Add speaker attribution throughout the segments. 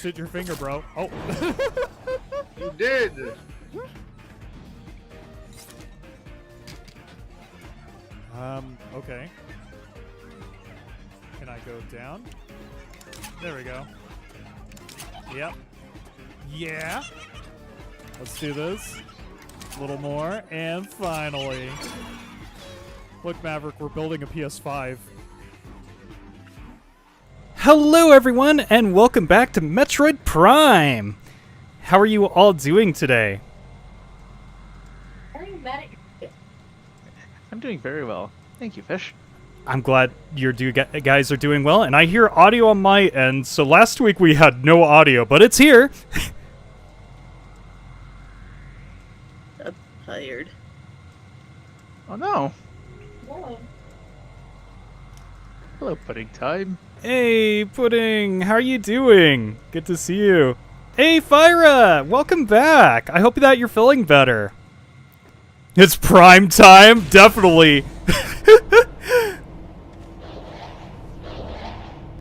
Speaker 1: Hit your finger, bro. Oh.
Speaker 2: You did.
Speaker 1: Okay. Can I go down? There we go. Yep. Yeah. Let's do this. A little more, and finally. Look, Maverick, we're building a PS5. Hello, everyone, and welcome back to Metroid Prime. How are you all doing today?
Speaker 3: I'm doing very well. Thank you, Fish.
Speaker 1: I'm glad you guys are doing well, and I hear audio on my end, so last week we had no audio, but it's here.
Speaker 4: I'm tired.
Speaker 3: Oh no.
Speaker 4: Whoa.
Speaker 3: Hello, Pudding Time.
Speaker 1: Hey, Pudding, how are you doing? Good to see you. Hey, Fyra, welcome back. I hope that you're feeling better. It's prime time, definitely.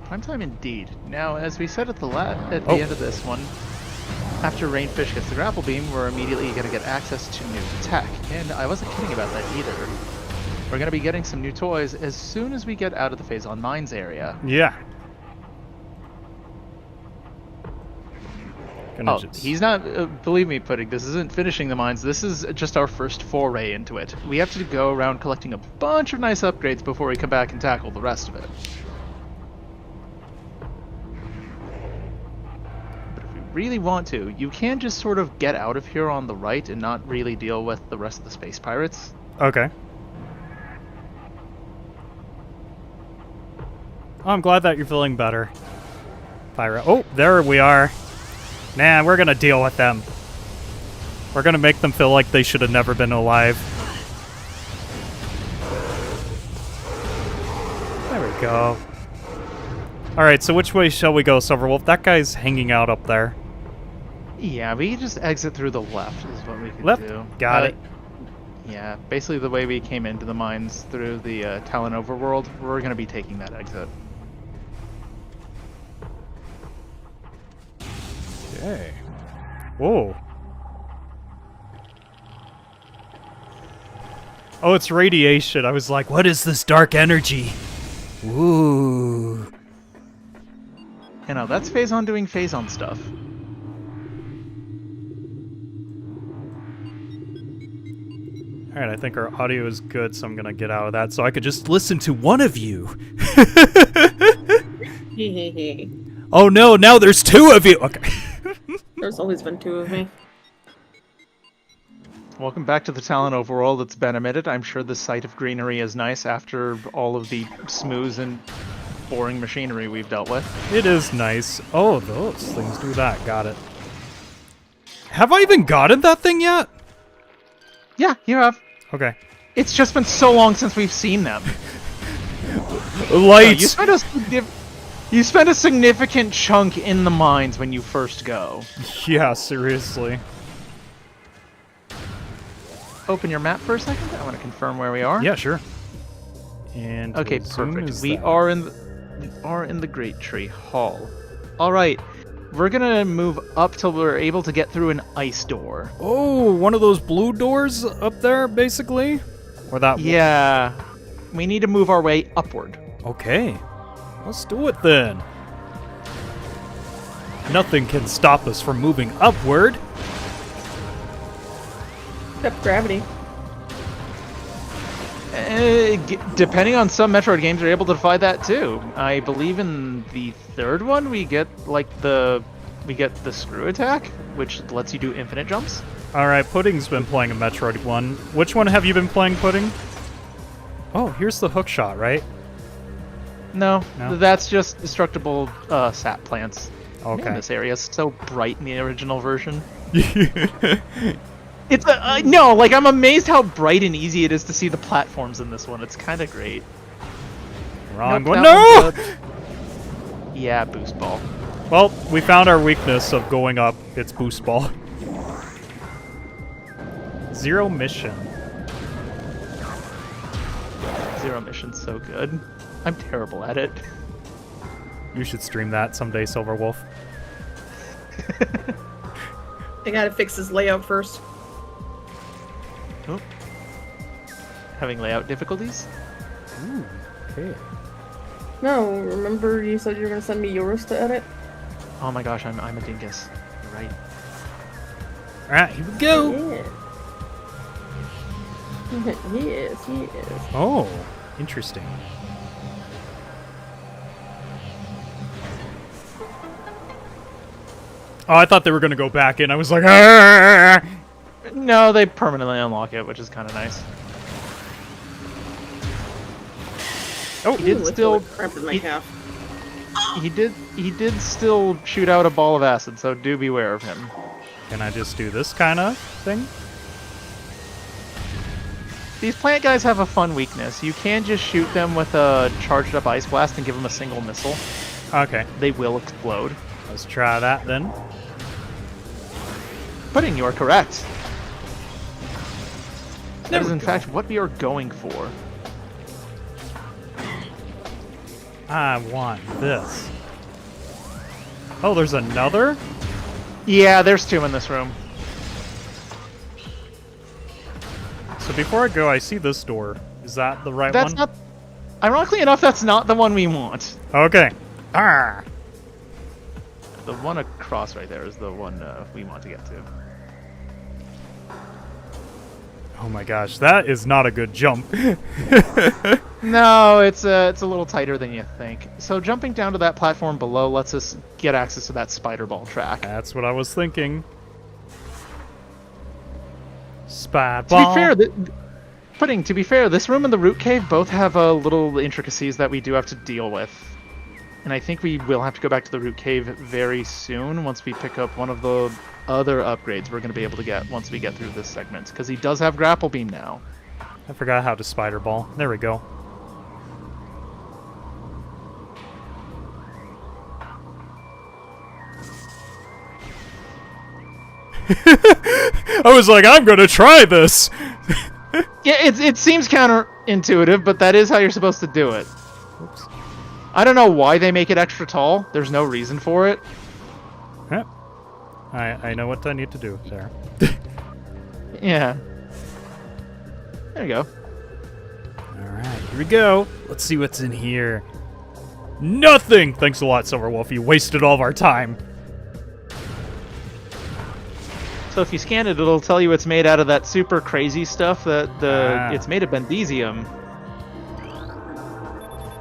Speaker 3: Prime time indeed. Now, as we said at the end of this one, after Rainfish gets the grapple beam, we're immediately going to get access to new tech. And I wasn't kidding about that either. We're going to be getting some new toys as soon as we get out of the Phazon Mines area.
Speaker 1: Yeah.
Speaker 3: He's not, believe me, Pudding, this isn't finishing the mines, this is just our first foray into it. We have to go around collecting a bunch of nice upgrades before we come back and tackle the rest of it. But if we really want to, you can just sort of get out of here on the right and not really deal with the rest of the space pirates.
Speaker 1: Okay. Oh, I'm glad that you're feeling better, Fyra. Oh, there we are. Nah, we're gonna deal with them. We're gonna make them feel like they should have never been alive. There we go. Alright, so which way shall we go, Silverwolf? That guy's hanging out up there.
Speaker 3: Yeah, we can just exit through the left is what we can
Speaker 1: Left?
Speaker 3: do.
Speaker 1: Got it.
Speaker 3: Yeah, basically the way we came into the mines through the Talon Overworld, we're going to be taking that exit.
Speaker 1: Okay. Whoa. Oh, it's radiation. I was like, what is this dark energy? Ooh.
Speaker 3: You know, that's Phazon doing Phazon stuff.
Speaker 1: Alright, I think our audio is good, so I'm gonna get out of that so I could just listen to one of you. Oh no, now there's two of you! Okay.
Speaker 4: There's always been two of me.
Speaker 3: Welcome back to the Talon Overworld. It's been a minute. I'm sure the sight of greenery is nice after all of the smooth and boring machinery we've dealt with.
Speaker 1: It is nice. Oh, those things do that. Got it. Have I even gotten that thing yet?
Speaker 3: Yeah, you have.
Speaker 1: Okay.
Speaker 3: It's just been so long since we've seen them.
Speaker 1: Lights!
Speaker 3: You spend a significant chunk in the mines when you first go.
Speaker 1: Yeah, seriously.
Speaker 3: Open your map for a second. I want to confirm where we are.
Speaker 1: Yeah, sure. And
Speaker 3: okay, perfect. We are in the Great Tree Hall. All right, we're gonna move up till we're able to get through an ice door.
Speaker 1: Oh, one of those blue doors up there, basically? Or that?
Speaker 3: Yeah. We need to move our way upward.
Speaker 1: Okay. Let's do it then. Nothing can stop us from moving upward.
Speaker 4: Except gravity.
Speaker 3: Depending on some Metroid games, you're able to defy that too. I believe in the third one we get the screw attack, which lets you do infinite jumps.
Speaker 1: Alright, Pudding's been playing a Metroid one. Which one have you been playing, Pudding? Oh, here's the hook shot, right?
Speaker 3: No, that's just destructible sap plants.
Speaker 1: Okay.
Speaker 3: Man, this area is so bright in the original version. It's no, like I'm amazed how bright and easy it is to see the platforms in this one. It's kind of great.
Speaker 1: Wrong
Speaker 3: nope,
Speaker 1: one. No!
Speaker 3: Yeah, boost ball.
Speaker 1: Well, we found our weakness of going up. It's boost ball. Zero mission.
Speaker 3: Zero mission's so good. I'm terrible at it.
Speaker 1: You should stream that someday, Silverwolf.
Speaker 4: I gotta fix his layout first.
Speaker 3: Oh. Having layout difficulties?
Speaker 1: Ooh, okay.
Speaker 4: No, remember you said you were gonna send me yours to edit?
Speaker 3: Oh my gosh, I'm a dingus. You're right.
Speaker 1: All right, here we go.
Speaker 4: Yeah. He is.
Speaker 1: Oh, interesting. Oh, I thought they were gonna go back in. I was like, "Arr!"
Speaker 3: No, they permanently unlock it, which is kind of nice.
Speaker 1: Oh,
Speaker 3: He did
Speaker 4: Ooh,
Speaker 3: still.
Speaker 4: crap in my
Speaker 3: he-
Speaker 4: calf.
Speaker 3: He did still shoot out a ball of acid, so do beware of him.
Speaker 1: can I just do this kind of thing?
Speaker 3: These plant guys have a fun weakness. You can just shoot them with a charged up ice blast and give them a single missile.
Speaker 1: Okay,
Speaker 3: They will explode.
Speaker 1: let's try that then.
Speaker 3: Pudding, you are correct. That
Speaker 1: There
Speaker 3: is
Speaker 1: we
Speaker 3: in
Speaker 1: go.
Speaker 3: fact what we are going for.
Speaker 1: I want this. Oh, there's another?
Speaker 3: Yeah, there's 2 in this room.
Speaker 1: So before I go, I see this door. Is that the right
Speaker 3: That's
Speaker 1: one?
Speaker 3: not. Ironically enough, that's not the one we want.
Speaker 1: Okay. Ah.
Speaker 3: The one across right there is the one we want to get to.
Speaker 1: Oh my gosh, that is not a good jump.
Speaker 3: No, it's a little tighter than you think. So jumping down to that platform below lets us get access to that spider ball track.
Speaker 1: That's what I was thinking. Spy
Speaker 3: To
Speaker 1: ball.
Speaker 3: be fair, Pudding, to be fair, this room and the root cave both have little intricacies that we do have to deal with. And I think we will have to go back to the root cave very soon once we pick up one of the other upgrades we're going to be able to get once we get through this segment. Because he does have grapple beam now.
Speaker 1: I forgot how to spider ball. There we go. I was like, I'm gonna try this.
Speaker 3: Yeah, it seems counterintuitive, but that is how you're supposed to do it.
Speaker 1: Oops.
Speaker 3: I don't know why they make it extra tall. There's no reason for it.
Speaker 1: Yep. I know what I need to do there.
Speaker 3: Yeah. There you go.
Speaker 1: Alright, here we go. Let's see what's in here. Nothing! Thanks a lot, Silverwolf. You wasted all of our time.
Speaker 3: So if you scan it, it'll tell you it's made out of that super crazy stuff
Speaker 1: Ah.
Speaker 3: it's made of bendesium.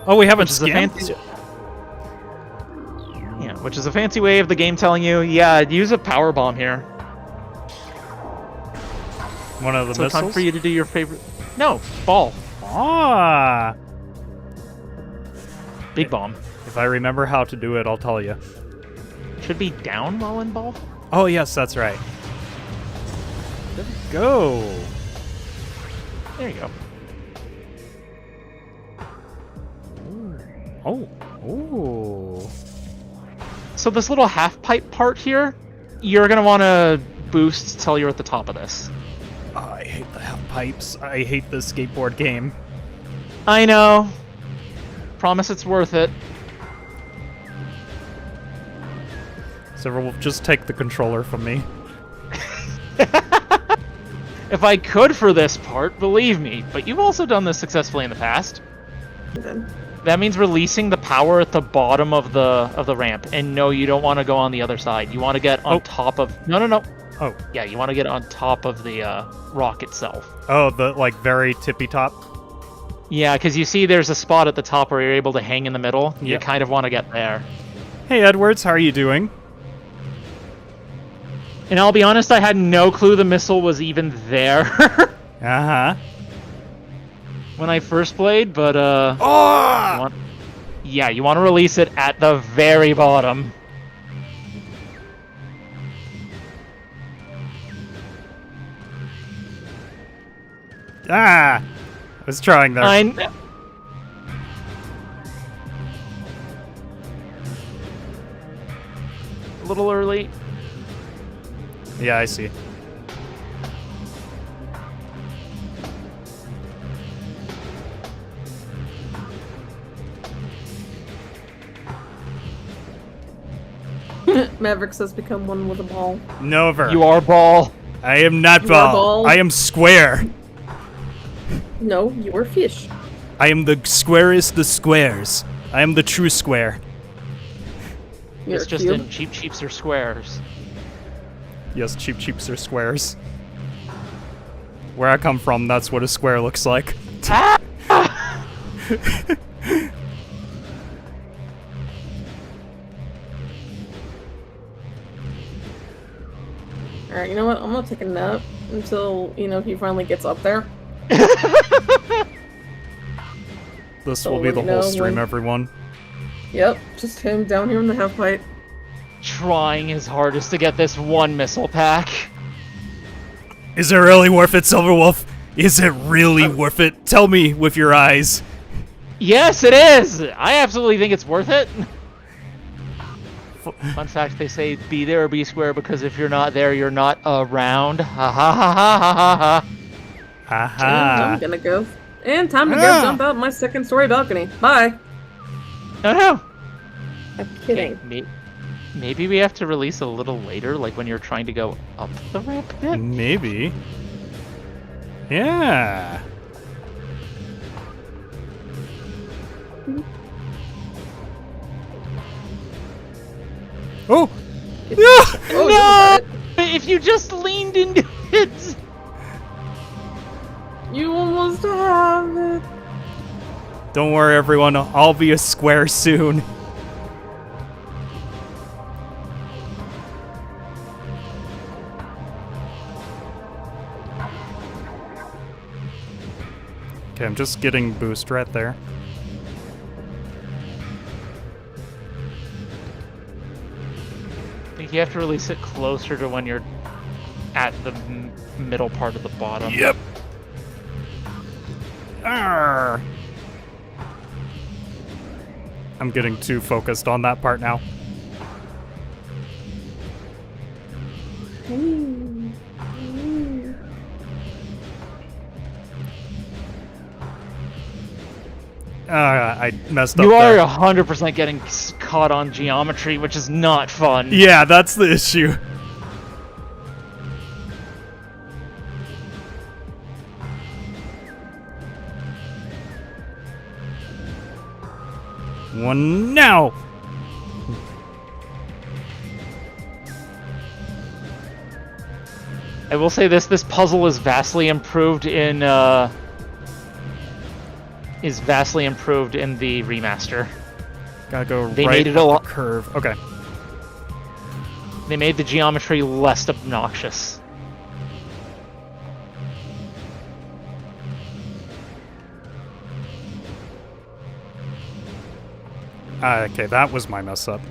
Speaker 1: Oh, we haven't
Speaker 3: Which is a
Speaker 1: scanned?
Speaker 3: fancy- Yeah, which is a fancy way of the game telling you, yeah, use a power bomb here.
Speaker 1: One of the
Speaker 3: So it's time
Speaker 1: missiles?
Speaker 3: for you to do your favorite. No, ball,
Speaker 1: Ah!
Speaker 3: big bomb.
Speaker 1: If I remember how to do it, I'll tell you.
Speaker 3: Should be down while in ball.
Speaker 1: Oh, yes, that's right. There we go.
Speaker 3: There you go.
Speaker 1: Oh. Ooh.
Speaker 3: So this little half pipe part here, you're gonna want to boost till you're at the top of this.
Speaker 1: Oh, I hate the half pipes. I hate this skateboard game.
Speaker 3: I know. Promise it's worth it.
Speaker 1: Silverwolf, just take the controller from me.
Speaker 3: If I could for this part, believe me, but you've also done this successfully in the past.
Speaker 4: Then.
Speaker 3: That means releasing the power at the bottom of the ramp. And no, you don't want to go on the other side. You want to get on top of... No.
Speaker 1: Oh.
Speaker 3: Yeah, you want to get on top of the rock itself.
Speaker 1: Oh, the, like, very tippy top?
Speaker 3: Yeah, because you see there's a spot at the top where you're able to hang in the middle. You
Speaker 1: Yep.
Speaker 3: kind of want to get there.
Speaker 1: Hey, Edwards, how are you doing?
Speaker 3: And I'll be honest, I had no clue the missile was even there
Speaker 1: Uh-huh.
Speaker 3: when I first played, but
Speaker 1: Oh!
Speaker 3: you want to release it at the very bottom.
Speaker 1: Ah! I was trying there.
Speaker 3: A little early.
Speaker 1: Yeah, I see.
Speaker 4: Mavericks has become one with a ball.
Speaker 1: Never.
Speaker 3: You are ball.
Speaker 1: I am not
Speaker 4: You are
Speaker 1: ball.
Speaker 4: ball.
Speaker 1: I am square.
Speaker 4: No, you are fish.
Speaker 1: I am the squarest of squares. I am the true square.
Speaker 4: You're
Speaker 3: It's
Speaker 4: a
Speaker 3: just
Speaker 4: cube.
Speaker 3: in cheaps or squares.
Speaker 1: Yes, cheaps are squares. Where I come from, that's what a square looks like.
Speaker 3: Ah!
Speaker 4: Alright, you know what? I'm gonna take a nap until, he finally gets up there.
Speaker 1: This
Speaker 4: So
Speaker 1: will be the
Speaker 4: let me
Speaker 1: whole
Speaker 4: know
Speaker 1: stream,
Speaker 4: when-
Speaker 1: everyone.
Speaker 4: Yep, just him down here in the half pipe.
Speaker 3: Trying his hardest to get this one missile pack.
Speaker 1: Is it really worth it, Silverwolf? Is it really worth it? Tell me with your eyes.
Speaker 3: Yes, it is! I absolutely think it's worth it. Fun fact, they say be there or be square because if you're not there, you're not around. Ha ha ha ha ha ha ha.
Speaker 4: And
Speaker 1: Aha.
Speaker 4: I'm gonna go. And time to go
Speaker 1: Ah.
Speaker 4: jump out my second story balcony. Bye!
Speaker 3: No.
Speaker 4: I'm kidding.
Speaker 3: Okay, maybe we have to release a little later, like when you're trying to go up the ramp a bit?
Speaker 1: Maybe. Yeah. Oh! Yeah!
Speaker 4: Oh,
Speaker 3: No! If you just leaned into it!
Speaker 4: you almost have it.
Speaker 1: Don't worry, everyone. I'll be a square soon. Okay, I'm just getting boost right there.
Speaker 3: I think you have to release it closer to when you're at the middle part of the bottom.
Speaker 1: Yep. Arr. I'm getting too focused on that part now. I messed up
Speaker 3: You are
Speaker 1: there.
Speaker 3: 100% getting caught on geometry, which is not fun.
Speaker 1: Yeah, that's the issue. One now.
Speaker 3: I will say this puzzle is vastly improved in the remaster.
Speaker 1: Gotta go
Speaker 3: They
Speaker 1: right
Speaker 3: made it
Speaker 1: up
Speaker 3: a
Speaker 1: the
Speaker 3: lot-
Speaker 1: curve. Okay.
Speaker 3: They made the geometry less obnoxious.
Speaker 1: Okay, that was my mess up.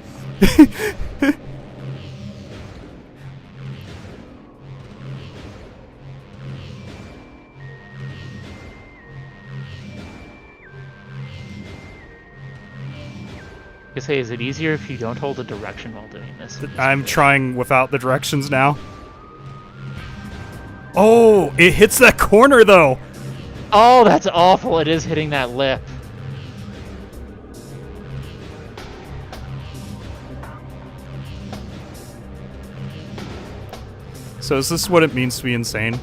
Speaker 3: I say, is it easier if you don't hold a direction while doing this?
Speaker 1: I'm trying without the directions now. Oh, it hits that corner though.
Speaker 3: Oh, that's awful. It is hitting that lip.
Speaker 1: So is this what it means to be insane?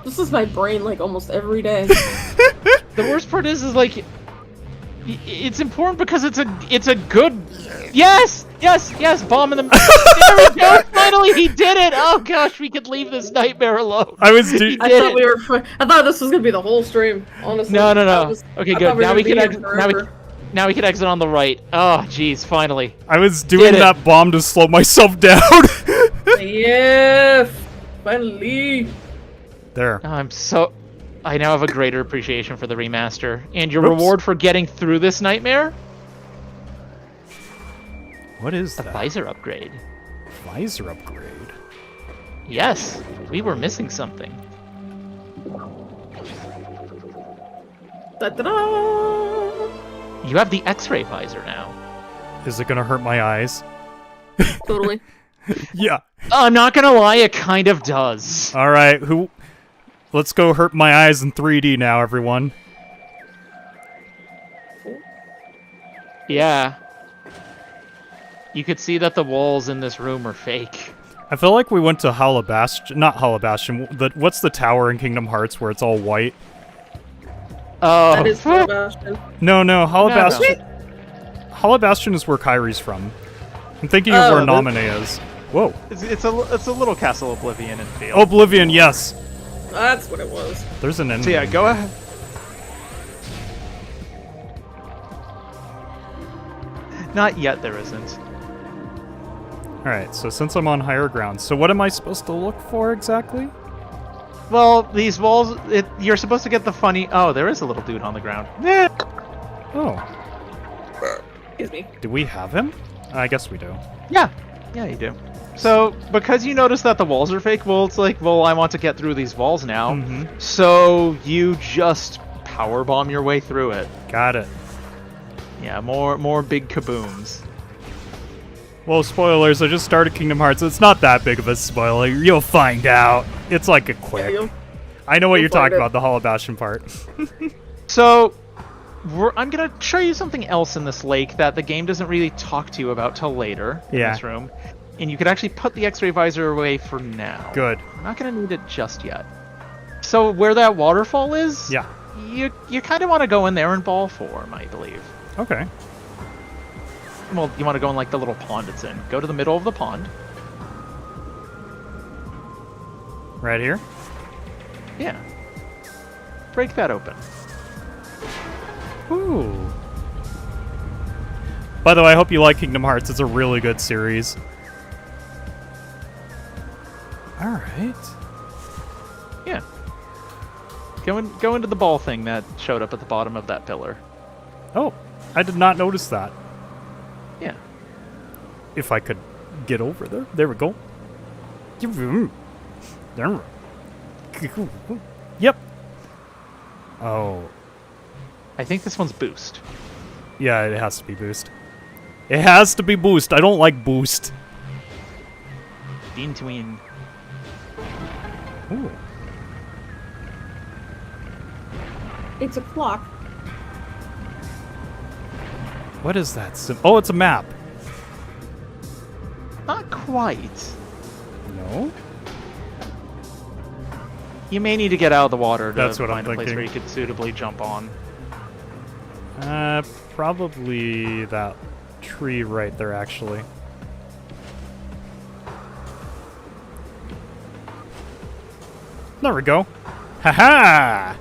Speaker 4: This is my brain like almost every day.
Speaker 3: The worst part is like, it's important because it's a good. Yes, bomb in the. There we go. Finally, he did it. Oh gosh, we could leave this nightmare alone.
Speaker 1: I was
Speaker 3: He
Speaker 4: I
Speaker 3: did
Speaker 4: thought
Speaker 3: it.
Speaker 4: we were. I thought this was gonna be the whole stream. Honestly.
Speaker 3: No.
Speaker 4: I
Speaker 3: Okay,
Speaker 4: thought
Speaker 3: good.
Speaker 4: we were
Speaker 3: Now we
Speaker 4: gonna
Speaker 3: can
Speaker 4: be here
Speaker 3: now we
Speaker 4: forever.
Speaker 3: now we can exit on the right. Oh, jeez, finally.
Speaker 1: I was doing
Speaker 3: Did it.
Speaker 1: that bomb to slow myself down.
Speaker 4: Yes, finally.
Speaker 1: There.
Speaker 3: I now have a greater appreciation for the remaster. And your
Speaker 1: Oops.
Speaker 3: reward for getting through this nightmare?
Speaker 1: What is
Speaker 3: A
Speaker 1: that?
Speaker 3: visor upgrade.
Speaker 1: Visor upgrade.
Speaker 3: Yes, we were missing something.
Speaker 4: Da-da-da!
Speaker 3: You have the X-ray visor now.
Speaker 1: Is it gonna hurt my eyes?
Speaker 4: Totally.
Speaker 1: Yeah.
Speaker 3: I'm not gonna lie, it kind of does.
Speaker 1: All right. Who? Let's go hurt my eyes in 3D now, everyone.
Speaker 3: Yeah. you could see that the walls in this room are fake.
Speaker 1: I feel like we went to Halabastion, not Halabastion. What's the tower in Kingdom Hearts where it's all white?
Speaker 3: Oh,
Speaker 4: That is Sebastian.
Speaker 1: No, Halabastion.
Speaker 3: No.
Speaker 1: Halabastion is where Kyrie's from. I'm thinking of where Naminé is. Whoa.
Speaker 3: It's a little Castle Oblivion in feel.
Speaker 1: Oblivion, yes.
Speaker 4: That's what it was.
Speaker 1: There's an end.
Speaker 3: So yeah, go ahead. Not yet, there isn't.
Speaker 1: Alright, so since I'm on higher ground, so what am I supposed to look for exactly?
Speaker 3: Well, these walls, you're supposed to get the funny... Oh, there is a little dude on the ground.
Speaker 1: Oh.
Speaker 4: Excuse me.
Speaker 1: Do we have him? I guess we do.
Speaker 3: Yeah, you do. So, because you notice that the walls are fake, well, it's like, well, I want to get through these walls now.
Speaker 1: Mm-hmm.
Speaker 3: So, you just powerbomb your way through it.
Speaker 1: Got it.
Speaker 3: Yeah, more big kabooms.
Speaker 1: Well, spoilers, I just started Kingdom Hearts. It's not that big of a spoiler. You'll find out. It's like a quick.
Speaker 4: Yeah,
Speaker 1: I know what you're talking
Speaker 4: it.
Speaker 1: about, the Halabastion part.
Speaker 3: So, I'm going to show you something else in this lake that the game doesn't really talk to you about till later in this room. And you could actually put the X-ray visor away for now.
Speaker 1: Good.
Speaker 3: I'm not going to need it just yet. So, where that waterfall is,
Speaker 1: Yeah.
Speaker 3: you kind of want to go in there in ball form, I believe.
Speaker 1: Okay.
Speaker 3: Well, you want to go in like the little pond it's in. Go to the middle of the pond.
Speaker 1: Right here?
Speaker 3: Yeah. Break that open.
Speaker 1: Ooh. By the way, I hope you like Kingdom Hearts. It's a really good series. Alright.
Speaker 3: Yeah. Go into the ball thing that showed up at the bottom of that pillar.
Speaker 1: Oh, I did not notice that.
Speaker 3: Yeah.
Speaker 1: If I could get over there. There we go. Yep. Oh.
Speaker 3: I think this one's boost.
Speaker 1: Yeah, it has to be boost. It has to be boost. I don't like boost.
Speaker 3: Bean tween.
Speaker 1: Ooh.
Speaker 4: It's a clock.
Speaker 1: What is that? Oh, it's a map.
Speaker 3: Not quite.
Speaker 1: No?
Speaker 3: You may need to get out of the water to
Speaker 1: That's what I'm
Speaker 3: find a place
Speaker 1: thinking.
Speaker 3: where you could suitably jump on.
Speaker 1: Probably that tree right there, actually. There we go. Ha-ha!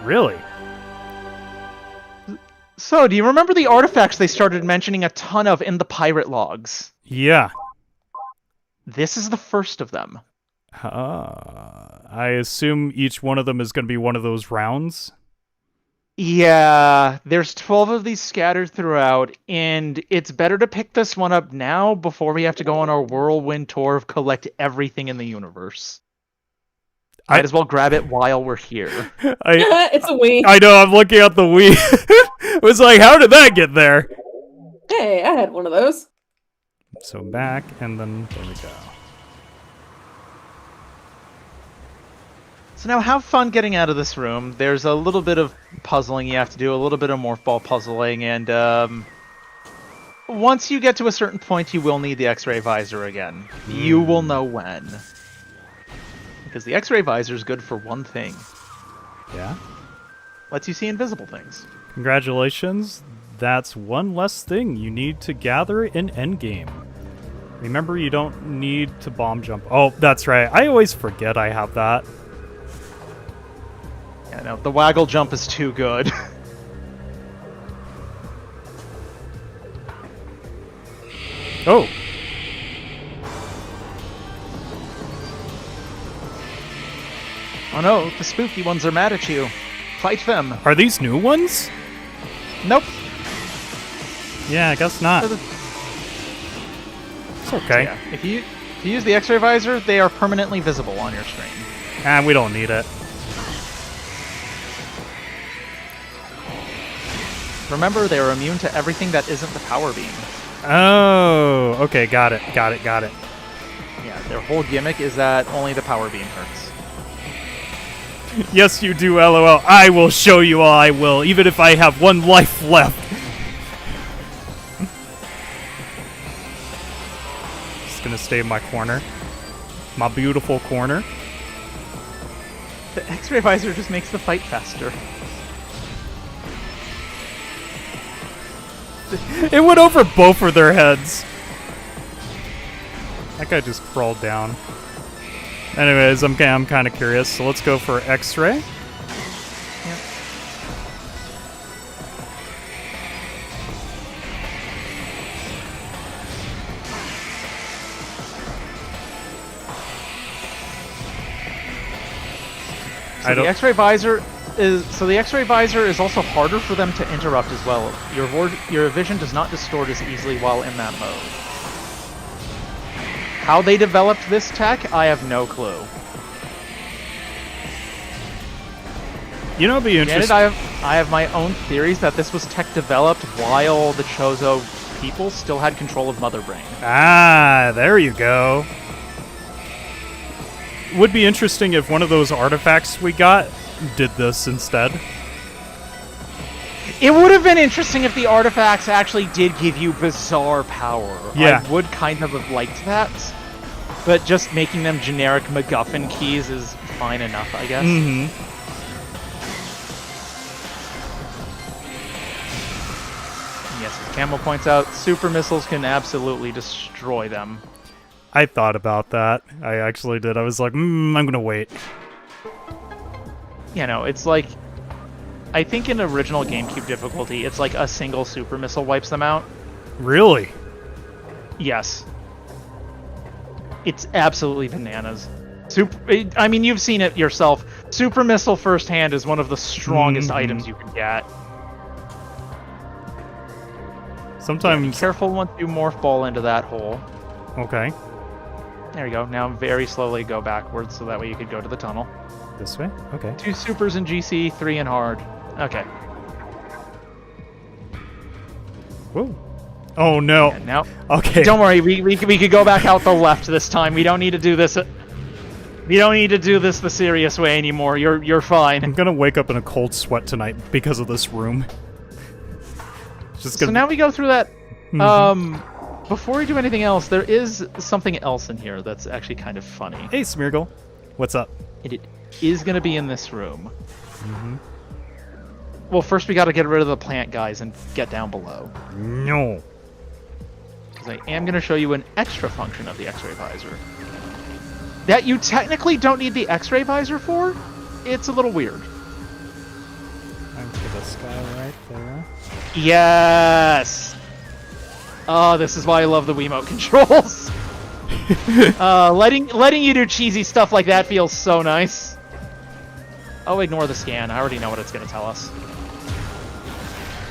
Speaker 1: Really?
Speaker 3: So, do you remember the artifacts they started mentioning a ton of in the pirate logs?
Speaker 1: Yeah.
Speaker 3: This is the first of them.
Speaker 1: I assume each one of them is going to be one of those rounds?
Speaker 3: Yeah, there's 12 of these scattered throughout, and it's better to pick this one up now before we have to go on our whirlwind tour of collect everything in the universe. Might as well grab it while we're here.
Speaker 4: It's a Wii.
Speaker 1: I know, I'm looking at the Wii. It was like, how did that get there?
Speaker 4: Hey, I had one of those.
Speaker 1: So back, and then there we go.
Speaker 3: So now have fun getting out of this room. There's a little bit of puzzling you have to do, a little bit of morph ball puzzling, and once you get to a certain point, you will need the X-ray visor again. You will know when. Because the X-ray visor is good for one thing.
Speaker 1: Yeah?
Speaker 3: Lets you see invisible things.
Speaker 1: Congratulations. That's one less thing you need to gather in Endgame. Remember, you don't need to bomb jump. Oh, that's right. I always forget I have that.
Speaker 3: Yeah, no, the waggle jump is too good.
Speaker 1: Oh.
Speaker 3: Oh no, the spooky ones are mad at you. Fight them.
Speaker 1: Are these new ones?
Speaker 3: Nope.
Speaker 1: Yeah, I guess not.
Speaker 3: They're
Speaker 1: It's okay.
Speaker 3: Yeah, if you use the X-ray visor, they are permanently visible on your screen.
Speaker 1: And we don't need it.
Speaker 3: Remember, they are immune to everything that isn't the power beam.
Speaker 1: Oh, okay, got it. Yeah,
Speaker 3: Yeah, their whole gimmick is that only the power beam hurts.
Speaker 1: Yes, you do, LOL. I will show you all I will, even if I have 1 life left. Just gonna stay in my corner. My beautiful corner.
Speaker 3: The X-ray visor just makes the fight faster.
Speaker 1: It went over both of their heads. That guy just crawled down. Anyways, I'm kind of curious, so let's go for X-ray.
Speaker 3: Yep. So the X-ray visor is also harder for them to interrupt as well. Your vision does not distort as easily while in that mode. How they developed this tech, I have no clue.
Speaker 1: You know, it'd be interesting.
Speaker 3: Granted, I have my own theories that this was tech developed while the Chozo people still had control of Mother Brain.
Speaker 1: Ah, there you go. Would be interesting if one of those artifacts we got did this instead.
Speaker 3: It would have been interesting if the artifacts actually did give you bizarre power.
Speaker 1: Yeah.
Speaker 3: I would kind of have liked that. But just making them generic MacGuffin keys is fine enough, I guess.
Speaker 1: Mm-hmm.
Speaker 3: Yes, as Camel points out, super missiles can absolutely destroy them.
Speaker 1: I thought about that. I actually did. I was like, I'm gonna wait.
Speaker 3: You know, it's like... I think in original GameCube difficulty, it's like a single super missile wipes them out.
Speaker 1: Really?
Speaker 3: Yes. It's absolutely bananas. I mean, you've seen it yourself. Super missile firsthand is one of the strongest items you can get.
Speaker 1: Sometimes...
Speaker 3: Be careful once you morph ball into that hole.
Speaker 1: Okay.
Speaker 3: There you go. Now very slowly go backwards so that way you could go to the tunnel.
Speaker 1: This way? Okay.
Speaker 3: 2 supers in GC, 3 in hard. Okay.
Speaker 1: Whoa. Oh no.
Speaker 3: And now,
Speaker 1: okay.
Speaker 3: Don't worry, we could go back out the left this time. We don't need to do this. We don't need to do this the serious way anymore. You're fine.
Speaker 1: I'm gonna wake up in a cold sweat tonight because of this room. Just gonna...
Speaker 3: So now we go through that. Before we do anything else, there is something else in here that's actually kind of funny.
Speaker 1: Hey, Smeargle. What's up?
Speaker 3: It is going to be in this room. Well, first we got to get rid of the plant guys and get down below.
Speaker 1: No.
Speaker 3: Because I am going to show you an extra function of the X-ray visor. That you technically don't need the X-ray visor for. It's a little weird.
Speaker 1: Time for this guy right there.
Speaker 3: Yes! Oh, this is why I love the Wiimote controls. Letting you do cheesy stuff like that feels so nice. Oh, ignore the scan. I already know what it's going to tell us.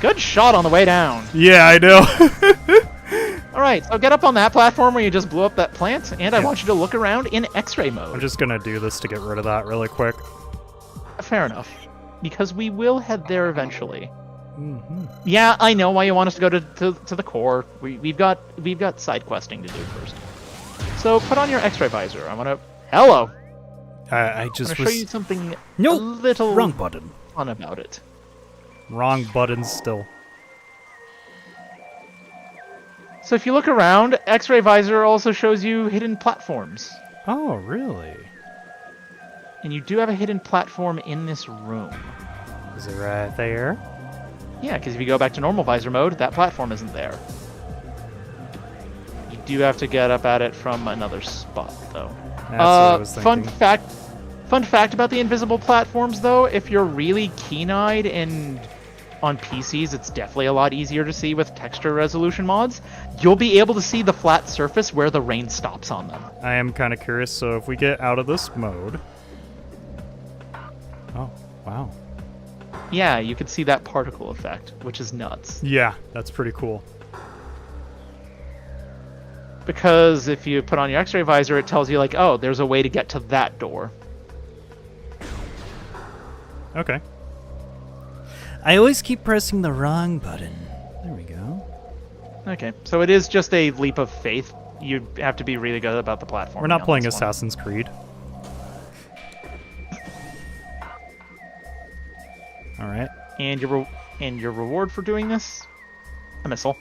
Speaker 3: Good shot on the way down.
Speaker 1: Yeah, I know.
Speaker 3: Alright, so get up on that platform where you just blew up that plant, and I want you to look around in X-ray mode.
Speaker 1: I'm just going to do this to get rid of that really quick.
Speaker 3: Fair enough. Because we will head there eventually. Yeah, I know why you want us to go to the core. We've got side questing to do first. So put on your X-ray visor. I want to... Hello!
Speaker 1: I just
Speaker 3: I'm going to show you something
Speaker 1: No!
Speaker 3: a little
Speaker 1: Wrong button.
Speaker 3: fun about it.
Speaker 1: Wrong button still.
Speaker 3: So if you look around, X-ray visor also shows you hidden platforms.
Speaker 1: Oh, really?
Speaker 3: And you do have a hidden platform in this room.
Speaker 1: Is it right there?
Speaker 3: Yeah, because if you go back to normal visor mode, that platform isn't there. You do have to get up at it from another spot, though.
Speaker 1: That's what I was thinking.
Speaker 3: Fun fact about the invisible platforms, though, if you're really keen-eyed and on PCs, it's definitely a lot easier to see with texture resolution mods. You'll be able to see the flat surface where the rain stops on them.
Speaker 1: I am kind of curious, so if we get out of this mode... Oh, wow.
Speaker 3: Yeah, you could see that particle effect, which is nuts.
Speaker 1: Yeah, that's pretty cool.
Speaker 3: Because if you put on your X-ray visor, it tells you, like, oh, there's a way to get to that door.
Speaker 1: Okay.
Speaker 5: I always keep pressing the wrong button. There we go.
Speaker 3: Okay, so it is just a leap of faith. You have to be really good about the platform.
Speaker 1: We're not playing Assassin's Creed.
Speaker 5: right.
Speaker 3: And your reward for doing this? A missile.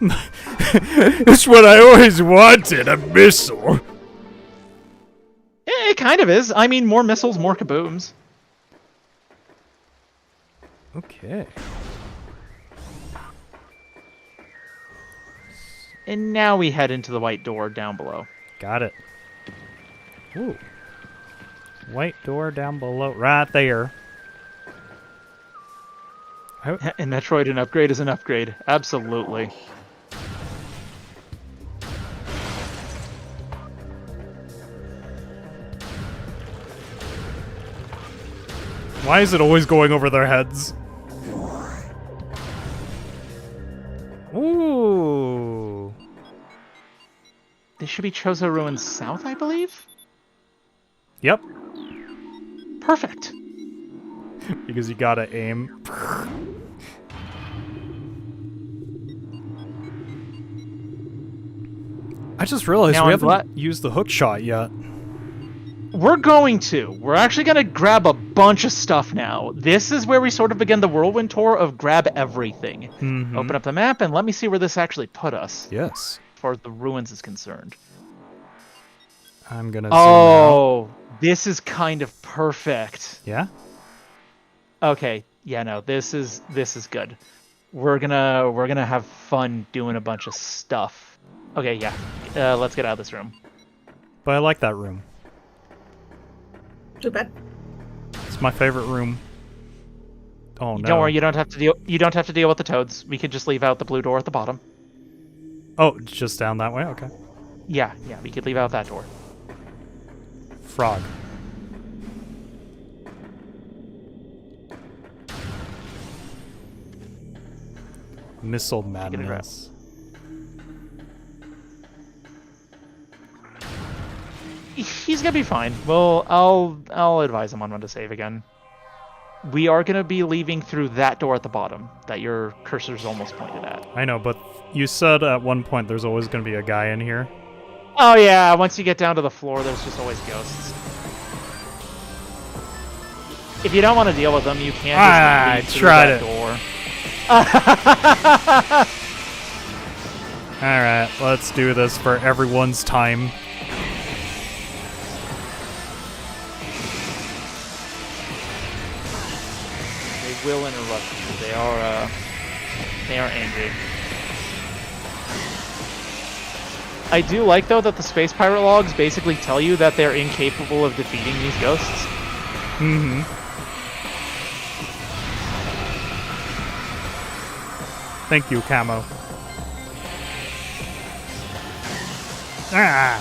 Speaker 5: It's what I always wanted, a missile.
Speaker 3: It kind of is. I mean, more missiles, more kabooms.
Speaker 5: Okay.
Speaker 3: And now we head into the white door down below.
Speaker 5: Got it. Ooh. White door down below. Right there.
Speaker 3: In Metroid, an upgrade is an upgrade. Absolutely.
Speaker 1: Why is it always going over their heads?
Speaker 5: Ooh.
Speaker 3: This should be Chozo Ruins South, I believe?
Speaker 1: Yep.
Speaker 3: Perfect.
Speaker 1: Because you gotta aim. I just realized
Speaker 3: Now
Speaker 1: we
Speaker 3: I'm
Speaker 1: haven't used the hook shot yet.
Speaker 3: We're going to. We're actually going to grab a bunch of stuff now. This is where we sort of begin the whirlwind tour of grab everything.
Speaker 1: Mm-hmm.
Speaker 3: Open up the map and let me see where this actually put us.
Speaker 1: Yes.
Speaker 3: As far as the ruins is concerned.
Speaker 1: I'm gonna zoom out.
Speaker 3: Oh, this is kind of perfect.
Speaker 1: Yeah?
Speaker 3: Okay, yeah, no, this is good. We're gonna have fun doing a bunch of stuff. Okay, yeah, let's get out of this room.
Speaker 1: But I like that room.
Speaker 4: Too bad.
Speaker 1: It's my favorite room. Oh no.
Speaker 3: Don't worry, you don't have to deal. You don't have to deal with the toads. We could just leave out the blue door at the bottom.
Speaker 1: Oh, just down that way? Okay.
Speaker 3: Yeah, we could leave out that door.
Speaker 1: Frog. Missile madness.
Speaker 3: He's gonna be fine. Well, I'll advise him on when to save again. We are gonna be leaving through that door at the bottom that your cursor's almost pointed at.
Speaker 1: I know, but you said at one point there's always going to be a guy in here.
Speaker 3: Oh yeah, once you get down to the floor, there's just always ghosts. If you don't want to deal with them, you can just leave through that door.
Speaker 1: Alright, let's do this for everyone's time.
Speaker 3: They will interrupt you. They are angry. I do like, though, that the Space Pirate logs basically tell you that they're incapable of defeating these ghosts.
Speaker 1: Mm-hmm. Thank you, Camo. Ah!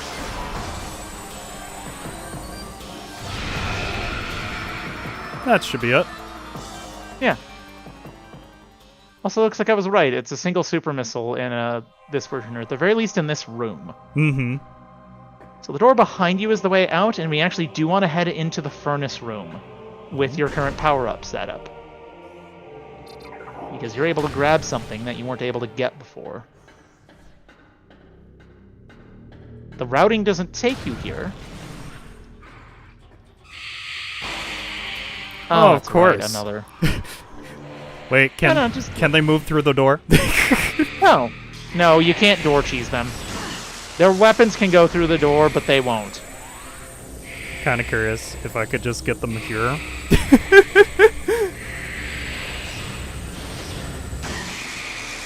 Speaker 1: That should be it.
Speaker 3: Yeah. Also, looks like I was right. It's a single super missile in this version, or at the very least in this room.
Speaker 1: Mm-hmm.
Speaker 3: So the door behind you is the way out, and we actually do want to head into the furnace room with your current power-up setup. Because you're able to grab something that you weren't able to get before. The routing doesn't take you here.
Speaker 1: Oh, of
Speaker 3: that's
Speaker 1: course.
Speaker 3: Right, another.
Speaker 1: Wait, can they move through the door?
Speaker 3: No, you can't door cheese them. Their weapons can go through the door, but they won't.
Speaker 1: Kind of curious if I could just get them here.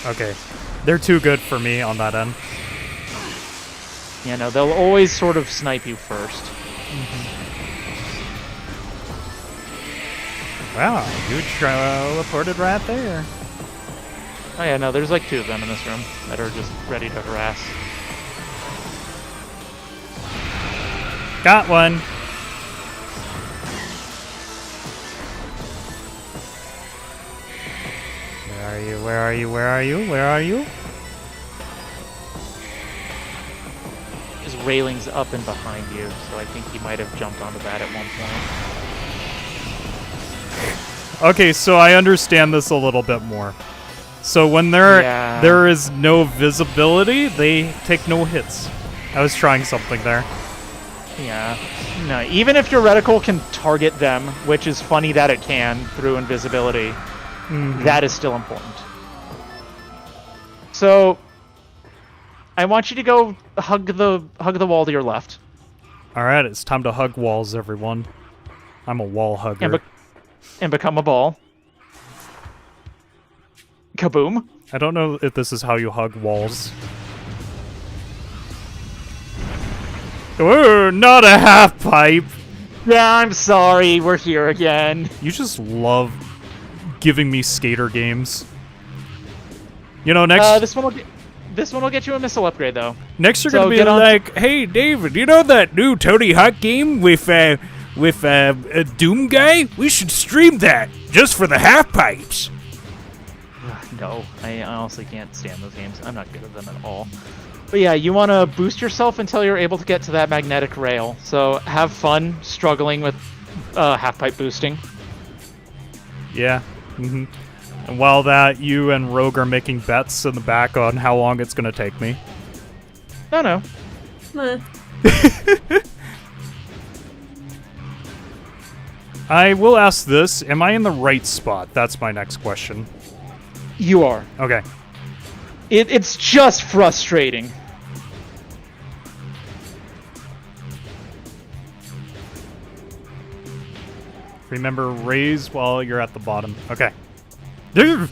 Speaker 1: Okay, they're too good for me on that end.
Speaker 3: Yeah, no, they'll always sort of snipe you first.
Speaker 1: Wow, you teleported right there.
Speaker 3: Oh yeah, no, there's like 2 of them in this room that are just ready to harass.
Speaker 1: Got one. Where are you? Where are you? Where are you? Where are you?
Speaker 3: There's railings up and behind you, so I think he might have jumped onto that at one point.
Speaker 1: Okay, so I understand this a little bit more. So when there is no visibility, they take no hits. I was trying something there.
Speaker 3: Yeah. No, even if your reticle can target them, which is funny that it can through invisibility, that is still important. So, I want you to go hug the wall to your left.
Speaker 5: All right, it's time to hug walls, everyone. I'm a wall hugger.
Speaker 3: And become a ball. Kaboom.
Speaker 5: I don't know if this is how you hug walls. Ooh, not a half pipe.
Speaker 3: Yeah, I'm sorry, we're here again.
Speaker 5: You just love giving me skater games. You know, next
Speaker 3: This one will get you a missile upgrade though.
Speaker 5: next you're
Speaker 3: so
Speaker 5: gonna be
Speaker 3: get on-
Speaker 5: like, hey David, you know that new Tony Hawk game with a Doom guy? We should stream that just for the half pipes.
Speaker 3: No, I honestly can't stand those games. I'm not good at them at all. But yeah, you want to boost yourself until you're able to get to that magnetic rail. So have fun struggling with half-pipe boosting.
Speaker 5: Yeah. And while that, you and Rogue are making bets in the back on how long it's gonna take me.
Speaker 3: No.
Speaker 4: Meh.
Speaker 5: I will ask this, am I in the right spot? That's my next question.
Speaker 3: You are.
Speaker 5: Okay.
Speaker 3: It's just frustrating.
Speaker 5: Remember, raise while you're at the bottom. Okay.
Speaker 3: Yeah,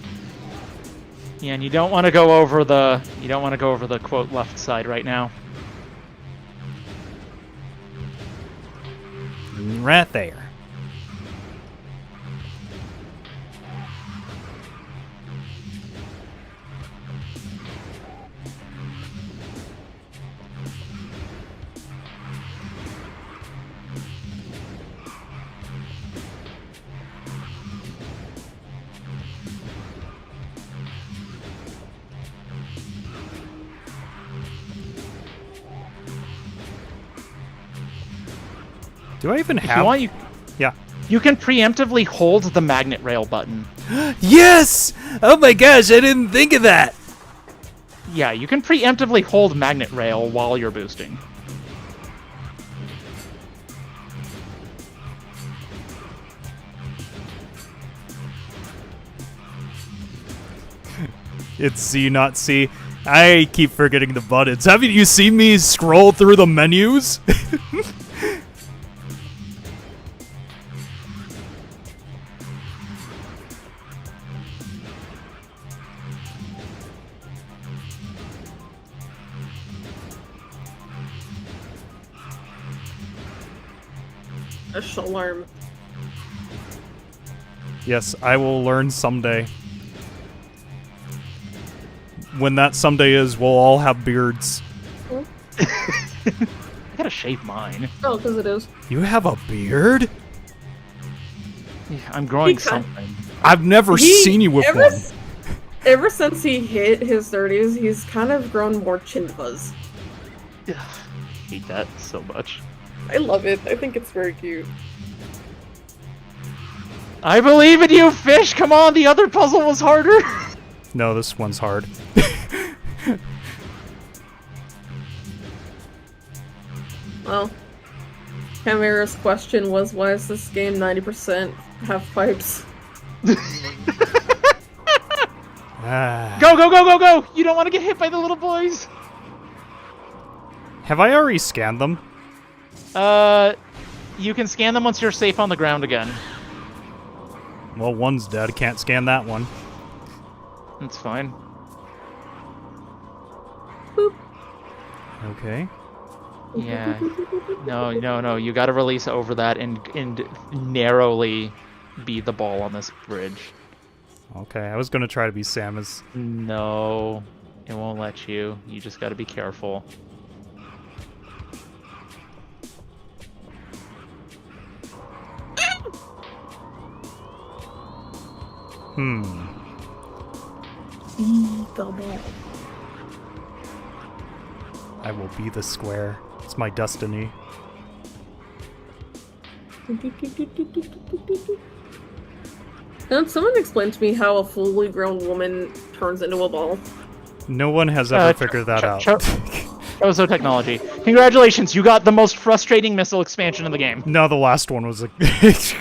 Speaker 3: and you don't want to go over the quote left side right now.
Speaker 5: Right there. Do I even
Speaker 3: If you
Speaker 5: have...
Speaker 3: want,
Speaker 5: Yeah.
Speaker 3: you can preemptively hold the magnet rail button.
Speaker 5: Yes! Oh my gosh, I didn't think of that!
Speaker 3: Yeah, you can preemptively hold magnet rail while you're boosting.
Speaker 5: It's C, not C. I keep forgetting the buttons. Haven't you seen me scroll through the menus?
Speaker 4: A shalarm.
Speaker 5: Yes, I will learn someday. When that someday is, we'll all have beards.
Speaker 3: I gotta shave mine.
Speaker 4: Oh, because it is.
Speaker 5: You have a beard?
Speaker 3: Yeah, I'm growing
Speaker 4: He kind-
Speaker 3: something.
Speaker 5: I've never seen you with one.
Speaker 4: Ever since he hit his 30s, he's kind of grown more chin fuzz.
Speaker 3: Ugh, hate that so much.
Speaker 4: I love it. I think it's very cute.
Speaker 3: I believe in you, Fish! Come on, the other puzzle was harder!
Speaker 5: No, this one's hard.
Speaker 4: Well, Chimera's question was, why is this game 90% half pipes?
Speaker 5: Ah.
Speaker 3: Go, go, go, go, go! You don't want to get hit by the little boys!
Speaker 5: Have I already scanned them?
Speaker 3: You can scan them once you're safe on the ground again.
Speaker 5: Well, one's dead. Can't scan that one.
Speaker 3: That's fine.
Speaker 4: Boop.
Speaker 5: Okay.
Speaker 3: Yeah. No. You gotta release over that and narrowly be the ball on this bridge.
Speaker 5: Okay, I was gonna try to be Samus.
Speaker 3: No. It won't let you. You just gotta be careful.
Speaker 4: The ball.
Speaker 5: I will be the square. It's my destiny.
Speaker 4: Can someone explain to me how a fully grown woman turns into a ball?
Speaker 5: No one has ever
Speaker 3: Ch-
Speaker 5: figured that
Speaker 3: ch-
Speaker 5: out.
Speaker 3: Ozo Technology. Congratulations, you got the most frustrating missile expansion in the game.
Speaker 1: No, the last one was a... It's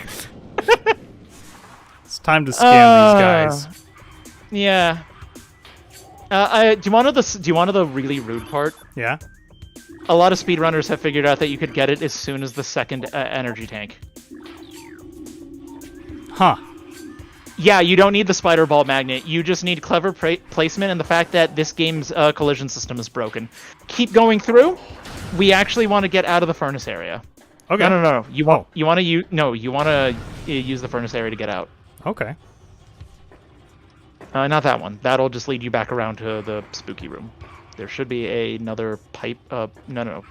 Speaker 1: time to scam these guys.
Speaker 3: Yeah. Do you want to know the really rude part?
Speaker 1: Yeah?
Speaker 3: A lot of speedrunners have figured out that you could get it as soon as the second energy tank.
Speaker 1: Huh.
Speaker 3: Yeah, you don't need the spider ball magnet. You just need clever placement and the fact that this game's collision system is broken. Keep going through. We actually want to get out of the furnace area.
Speaker 1: Okay.
Speaker 3: No. You want to use the furnace area to get out.
Speaker 1: Okay.
Speaker 3: Not that one. That'll just lead you back around to the spooky room. There should be another pipe. No.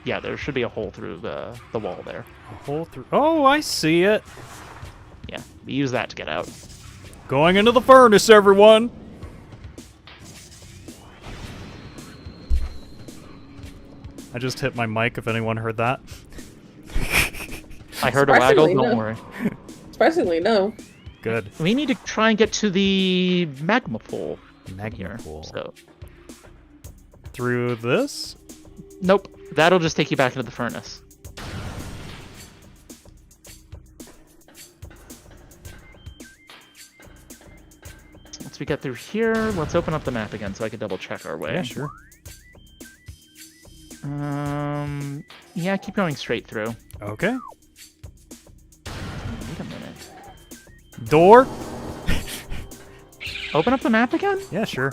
Speaker 3: Yeah, there should be a hole through the wall there.
Speaker 1: A hole through... Oh, I see it.
Speaker 3: Yeah, we use that to get out.
Speaker 1: Going into the furnace, everyone. I just hit my mic, if anyone heard that.
Speaker 3: I heard a waggle,
Speaker 4: Surprisingly,
Speaker 3: don't
Speaker 4: no.
Speaker 3: worry.
Speaker 4: Surprisingly, no.
Speaker 1: Good.
Speaker 3: We need to try and get to the magma pool.
Speaker 1: Magma
Speaker 3: Here.
Speaker 1: pool.
Speaker 3: So,
Speaker 1: Through this?
Speaker 3: nope. That'll just take you back into the furnace. Once we get through here, let's open up the map again so I can double check our way.
Speaker 1: Yeah, sure.
Speaker 3: Yeah, keep going straight through.
Speaker 1: Okay.
Speaker 3: Wait a minute.
Speaker 1: Door?
Speaker 3: Open up the map again?
Speaker 1: Yeah, sure.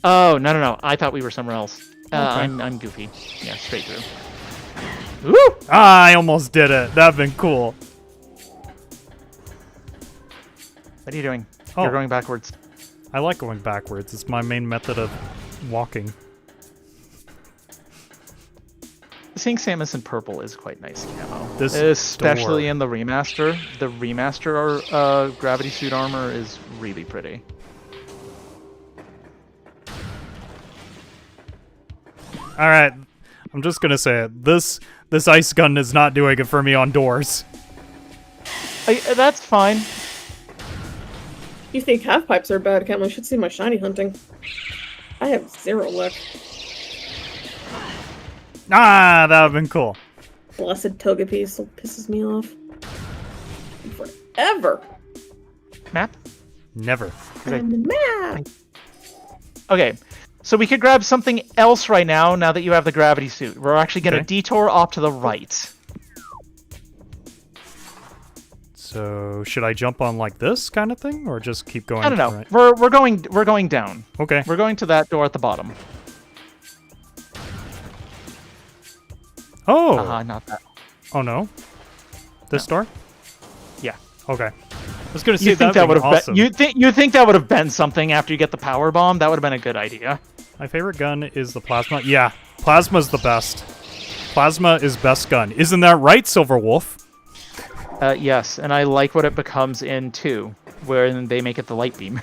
Speaker 3: Oh, no. I thought we were somewhere else.
Speaker 1: Okay.
Speaker 3: I'm goofy. Yeah, straight through. Woo!
Speaker 1: Ah, I almost did it. That'd been cool.
Speaker 3: What are you doing?
Speaker 1: Oh.
Speaker 3: You're going backwards.
Speaker 1: I like going backwards. It's my main method of walking.
Speaker 3: Seeing Samus in purple is quite nice camo.
Speaker 1: This
Speaker 3: Especially
Speaker 1: door.
Speaker 3: in the remaster. The remaster gravity suit armor is really pretty.
Speaker 1: Alright, I'm just gonna say it. This ice gun is not doing it for me on doors.
Speaker 3: That's fine.
Speaker 4: You think half pipes are bad, Cam? I should see my shiny hunting. I have 0 luck.
Speaker 1: Ah, that would've been cool.
Speaker 4: Blessed Togepi still pisses me off. Forever.
Speaker 3: Map?
Speaker 1: Never.
Speaker 4: I'm the map.
Speaker 3: Okay. So we could grab something else right now that you have the gravity suit. We're actually going to
Speaker 1: Okay.
Speaker 3: detour off to the right.
Speaker 1: So, should I jump on like this kind of thing, or just keep going?
Speaker 3: I don't know.
Speaker 1: Right?
Speaker 3: We're going down.
Speaker 1: Okay.
Speaker 3: We're going to that door at the bottom.
Speaker 1: Oh!
Speaker 3: Not that.
Speaker 1: Oh no. This door?
Speaker 3: Yeah.
Speaker 1: Okay. I was gonna say
Speaker 3: You think that would have
Speaker 1: awesome.
Speaker 3: been? You think that would have been something after you get the power bomb? That would have been a good idea.
Speaker 1: My favorite gun is the plasma. Yeah, plasma's the best. Plasma is best gun. Isn't that right, Silverwolf?
Speaker 3: Yes, and I like what it becomes in 2, where they make it the light beam.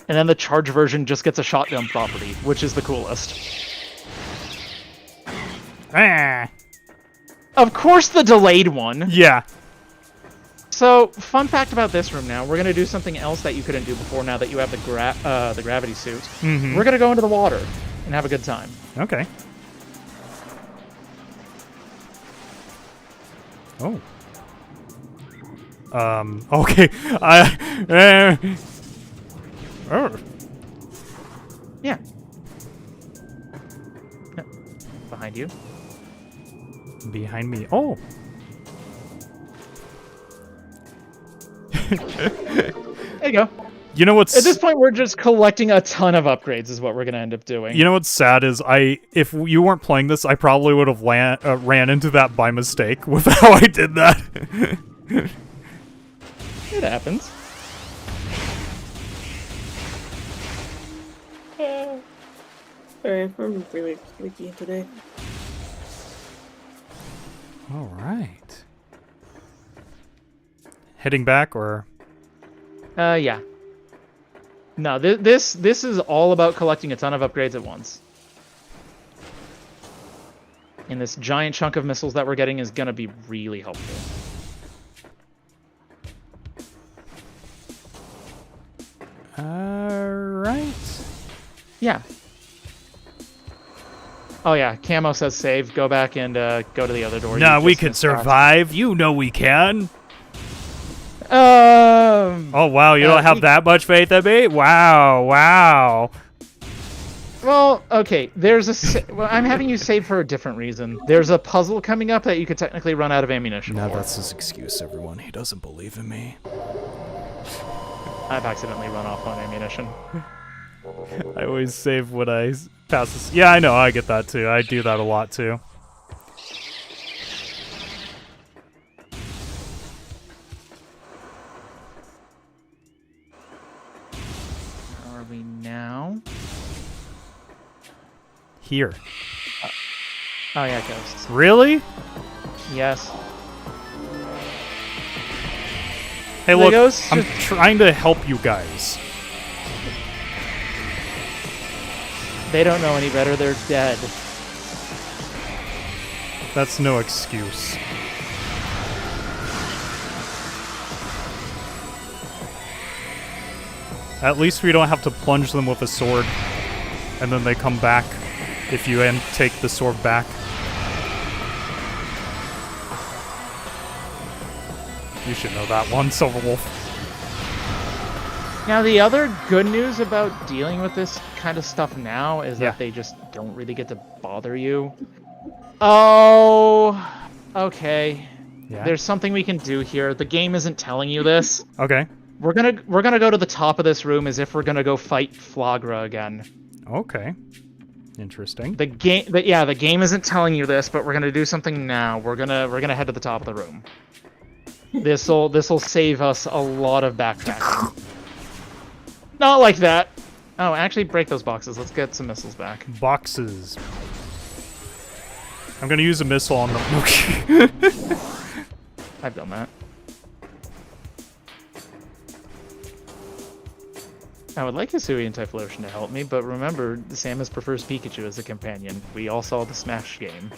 Speaker 3: And then the charge version just gets a shotgun property, which is the coolest.
Speaker 1: Ah.
Speaker 3: Of course the delayed one!
Speaker 1: Yeah.
Speaker 3: So, fun fact about this room now, we're going to do something else that you couldn't do before now that you have the gravity suit.
Speaker 1: Mhm.
Speaker 3: We're going to go into the water and have a good time.
Speaker 1: Okay. Oh. Okay. Oh.
Speaker 3: Yeah. Behind you.
Speaker 1: Behind me. Oh.
Speaker 3: There you go.
Speaker 1: You know what's
Speaker 3: At this point, we're just collecting a ton of upgrades is what we're going to end up doing.
Speaker 1: You know what's sad is if you weren't playing this, I probably would have ran into that by mistake with how I did that.
Speaker 3: It happens.
Speaker 4: Sorry, I'm really leaky today.
Speaker 1: All right. Heading back, or
Speaker 3: Yeah. No, this is all about collecting a ton of upgrades at once. And this giant chunk of missiles that we're getting is gonna be really helpful.
Speaker 1: all right.
Speaker 3: Yeah. Oh yeah, Camo says save. Go back and go to the other door.
Speaker 5: Nah,
Speaker 3: You
Speaker 5: we
Speaker 3: just
Speaker 5: can
Speaker 3: missed that.
Speaker 5: survive. You know we can.
Speaker 3: Um.
Speaker 5: Oh, wow, you don't have
Speaker 3: we-
Speaker 5: that much faith in me? Wow, wow.
Speaker 3: Well, okay. Well, I'm having you save for a different reason. There's a puzzle coming up that you could technically run out of ammunition
Speaker 5: No,
Speaker 3: for.
Speaker 5: that's his excuse, everyone. He doesn't believe in me.
Speaker 3: I've accidentally run off on ammunition.
Speaker 5: I always save when I pass this. Yeah, I know, I get that too. I do that a lot too.
Speaker 3: Where are we now?
Speaker 5: Here.
Speaker 3: Oh yeah, ghosts.
Speaker 5: Really?
Speaker 3: Yes.
Speaker 5: Hey,
Speaker 3: The
Speaker 5: look,
Speaker 3: ghosts
Speaker 5: I'm
Speaker 3: just-
Speaker 5: trying to help you guys.
Speaker 3: They don't know any better. They're dead.
Speaker 5: That's no excuse. At least we don't have to plunge them with a sword, and then they come back if you take the sword back. You should know that one, Silverwolf.
Speaker 3: Now, the other good news about dealing with this kind of stuff now is
Speaker 5: Yeah.
Speaker 3: that they just don't really get to bother you. Oh, okay.
Speaker 5: Yeah.
Speaker 3: There's something we can do here. The game isn't telling you this.
Speaker 5: Okay.
Speaker 3: We're gonna go to the top of this room as if we're gonna go fight Flagra again.
Speaker 5: Okay. Interesting.
Speaker 3: The game isn't telling you this, but we're gonna do something now. We're gonna head to the top of the room. This'll save us a lot of backtracking. Not like that. Oh, actually, break those boxes. Let's get some missiles back.
Speaker 5: Boxes. I'm gonna use a missile on them.
Speaker 3: I've done that. I would like Hisui and Typhlosion to help me, but remember, Samus prefers Pikachu as a companion. We all saw the Smash game.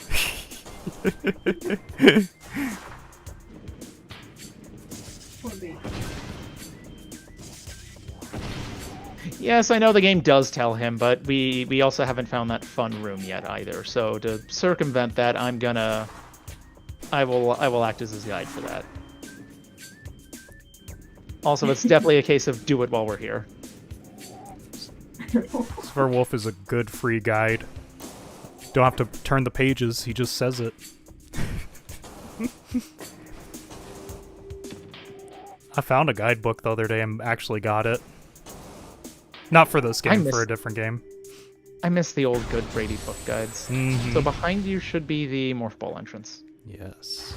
Speaker 3: Yes, I know the game does tell him, but we also haven't found that fun room yet either. So to circumvent that, I will act as his guide for that. Also, it's definitely a case of do it while we're here.
Speaker 5: Silverwolf is a good free guide. Don't have to turn the pages, he just says it. I found a guidebook the other day and actually got it. Not for this game, for a different game.
Speaker 3: I miss the old good Brady book guides.
Speaker 5: Mhm.
Speaker 3: So behind you should be the Morph Ball entrance.
Speaker 5: Yes.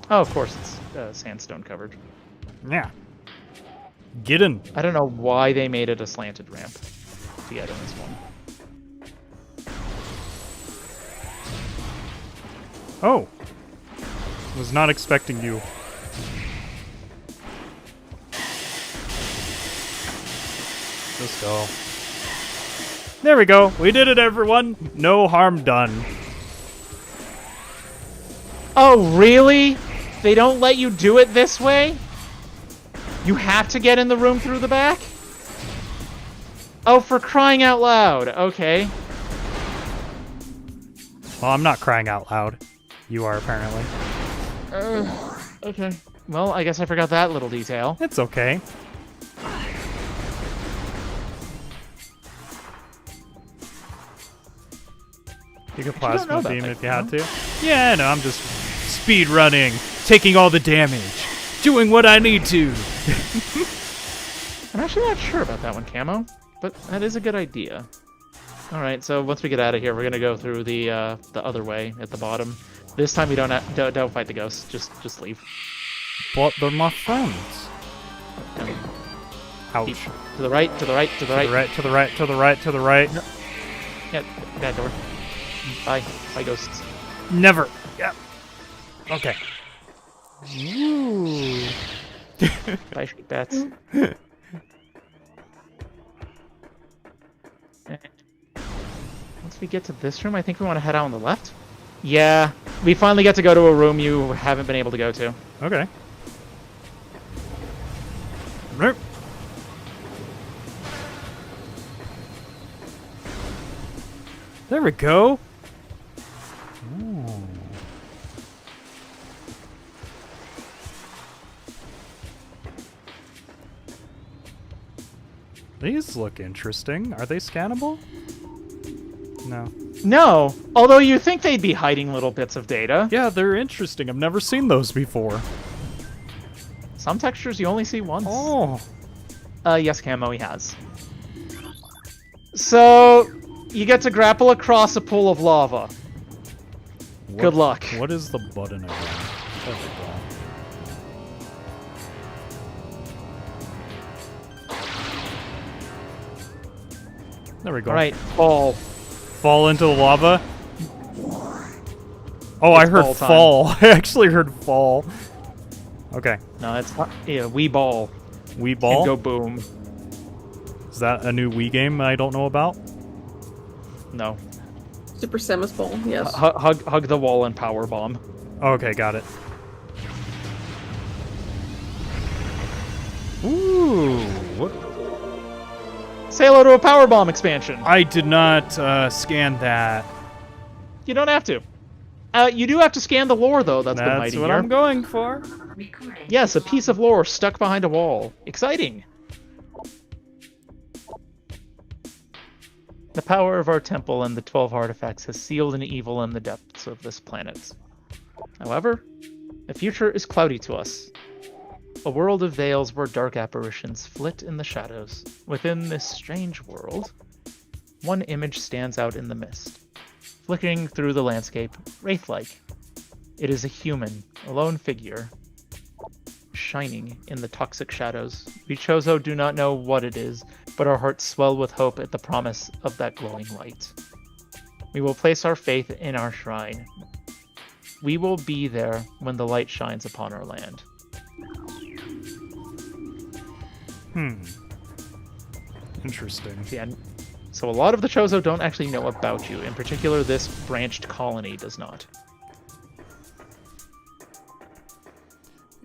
Speaker 3: Oh, of course, it's sandstone covered.
Speaker 5: Yeah. Get in.
Speaker 3: I don't know why they made it a slanted ramp to get in this one.
Speaker 5: Oh. Was not expecting you. Let's go. There we go. We did it, everyone. No harm done.
Speaker 3: Oh, really? They don't let you do it this way? You have to get in the room through the back? Oh, for crying out loud. Okay.
Speaker 5: Well, I'm not crying out loud. You are, apparently.
Speaker 3: Okay. Well, I guess I forgot that little detail.
Speaker 5: It's okay. You could
Speaker 3: don't know
Speaker 5: plasma
Speaker 3: about
Speaker 5: beam
Speaker 3: that,
Speaker 5: if you had to. Yeah, no, I'm just speed running, taking all the damage, doing what I need to.
Speaker 3: I'm actually not sure about that one, Camo, but that is a good idea. All right, so once we get out of here, we're gonna go through the other way at the bottom. This time we don't fight the ghosts. Just leave.
Speaker 5: But they're my friends. Ouch.
Speaker 3: Keep to the right, to the right, to the right.
Speaker 5: To the right, to the right, to the right.
Speaker 3: Yeah, that door. Bye. Bye, ghosts.
Speaker 5: Never. Yeah. Okay. Ooh.
Speaker 3: Bye, street bats. Once we get to this room, I think we want to head out on the left. Yeah, we finally get to go to a room you haven't been able to go to.
Speaker 5: Okay. Nope. There we go. Ooh. These look interesting. Are they scannable? No.
Speaker 3: No, although you think they'd be hiding little bits of data.
Speaker 5: Yeah, they're interesting. I've never seen those before.
Speaker 3: Some textures you only see once.
Speaker 5: Oh.
Speaker 3: Yes, Camo, he has. So, you get to grapple across a pool of lava. Good luck.
Speaker 5: What is the button again? There we go. There we go.
Speaker 3: Alright, fall.
Speaker 5: Fall into the lava? Oh, I
Speaker 3: It's
Speaker 5: heard
Speaker 3: ball time.
Speaker 5: fall. I actually heard fall. Okay.
Speaker 3: No, it's not. Yeah, Wii Ball.
Speaker 5: Wii Ball?
Speaker 3: And go boom.
Speaker 5: Is that a new Wii game I don't know about?
Speaker 3: No.
Speaker 4: Super Samus Ball, yes.
Speaker 3: Hug the wall and power bomb.
Speaker 5: Okay, got it. Ooh. What?
Speaker 3: Say hello to a power bomb expansion.
Speaker 5: I did not scan that.
Speaker 3: You don't have to. You do have to scan the lore, though. That's been
Speaker 5: That's
Speaker 3: mighty
Speaker 5: what
Speaker 3: here.
Speaker 5: I'm going for.
Speaker 3: Yes, a piece of lore stuck behind a wall. Exciting. The power of our temple and the 12 artifacts has sealed an evil in the depths of this planet. However, the future is cloudy to us. A world of veils where dark apparitions flit in the shadows. Within this strange world, one image stands out in the mist, flickering through the landscape, wraith-like. It is a human, a lone figure, shining in the toxic shadows. We Chozo do not know what it is, but our hearts swell with hope at the promise of that glowing light. We will place our faith in our shrine. We will be there when the light shines upon our land.
Speaker 5: Interesting.
Speaker 3: Yeah, so a lot of the Chozo don't actually know about you. In particular, this branched colony does not.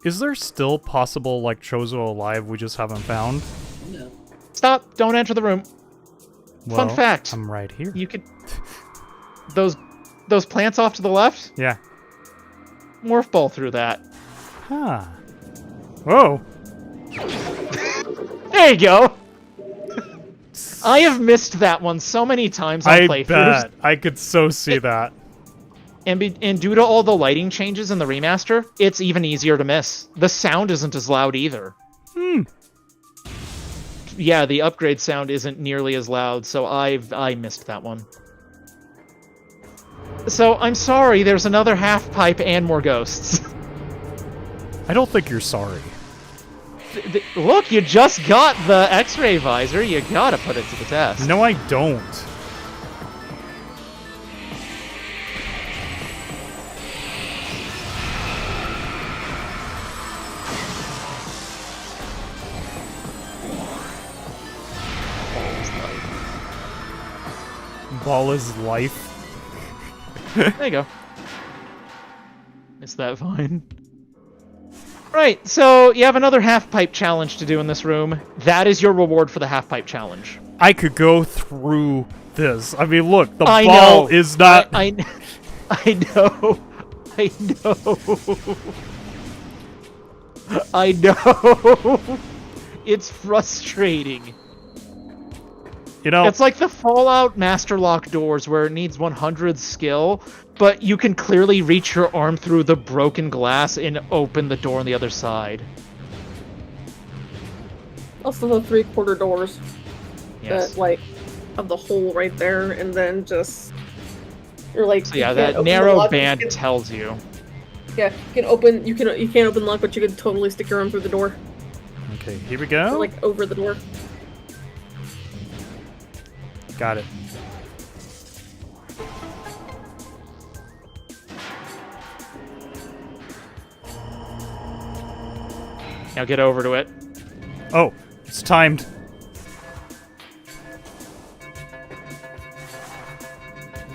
Speaker 5: Is there still possible, like, Chozo alive we just haven't found?
Speaker 3: Stop! Don't enter the room. Fun
Speaker 5: Well,
Speaker 3: fact.
Speaker 5: I'm right here.
Speaker 3: You could... Those plants off to the left?
Speaker 5: Yeah.
Speaker 3: Morph ball through that.
Speaker 5: Huh. Whoa.
Speaker 3: There you go! I have missed that one so many times on
Speaker 5: I
Speaker 3: playthroughs.
Speaker 5: bet. I could so see that.
Speaker 3: And due to all the lighting changes in the remaster, it's even easier to miss. The sound isn't as loud either. Yeah, the upgrade sound isn't nearly as loud, so I missed that one. So, I'm sorry, there's another half pipe and more ghosts.
Speaker 5: I don't think you're sorry.
Speaker 3: Look, you just got the X-ray visor. You gotta put it to the test.
Speaker 5: No, I don't. Ball is life.
Speaker 3: There you go. Is that fine? Right, so you have another half-pipe challenge to do in this room. That is your reward for the half-pipe challenge.
Speaker 5: I could go through this. I mean, look, the
Speaker 3: I
Speaker 5: ball
Speaker 3: know.
Speaker 5: is not...
Speaker 3: I know. I know. I know. It's frustrating.
Speaker 5: You know...
Speaker 3: It's like the Fallout Master Lock doors where it needs 100 skill, but you can clearly reach your arm through the broken glass and open the door on the other side.
Speaker 4: Also the 3/4 doors.
Speaker 3: Yes.
Speaker 4: That, like, have the hole right there, and then just... You're like...
Speaker 3: So yeah,
Speaker 4: you can't
Speaker 3: that
Speaker 4: open the
Speaker 3: narrow
Speaker 4: lock,
Speaker 3: band
Speaker 4: you can-
Speaker 3: tells you.
Speaker 4: Yeah, you can't open the lock, but you can totally stick your arm through the door.
Speaker 5: Okay, here we
Speaker 4: Or,
Speaker 5: go.
Speaker 4: like, over the door.
Speaker 5: Got it.
Speaker 3: Now get over to it.
Speaker 5: Oh, it's timed.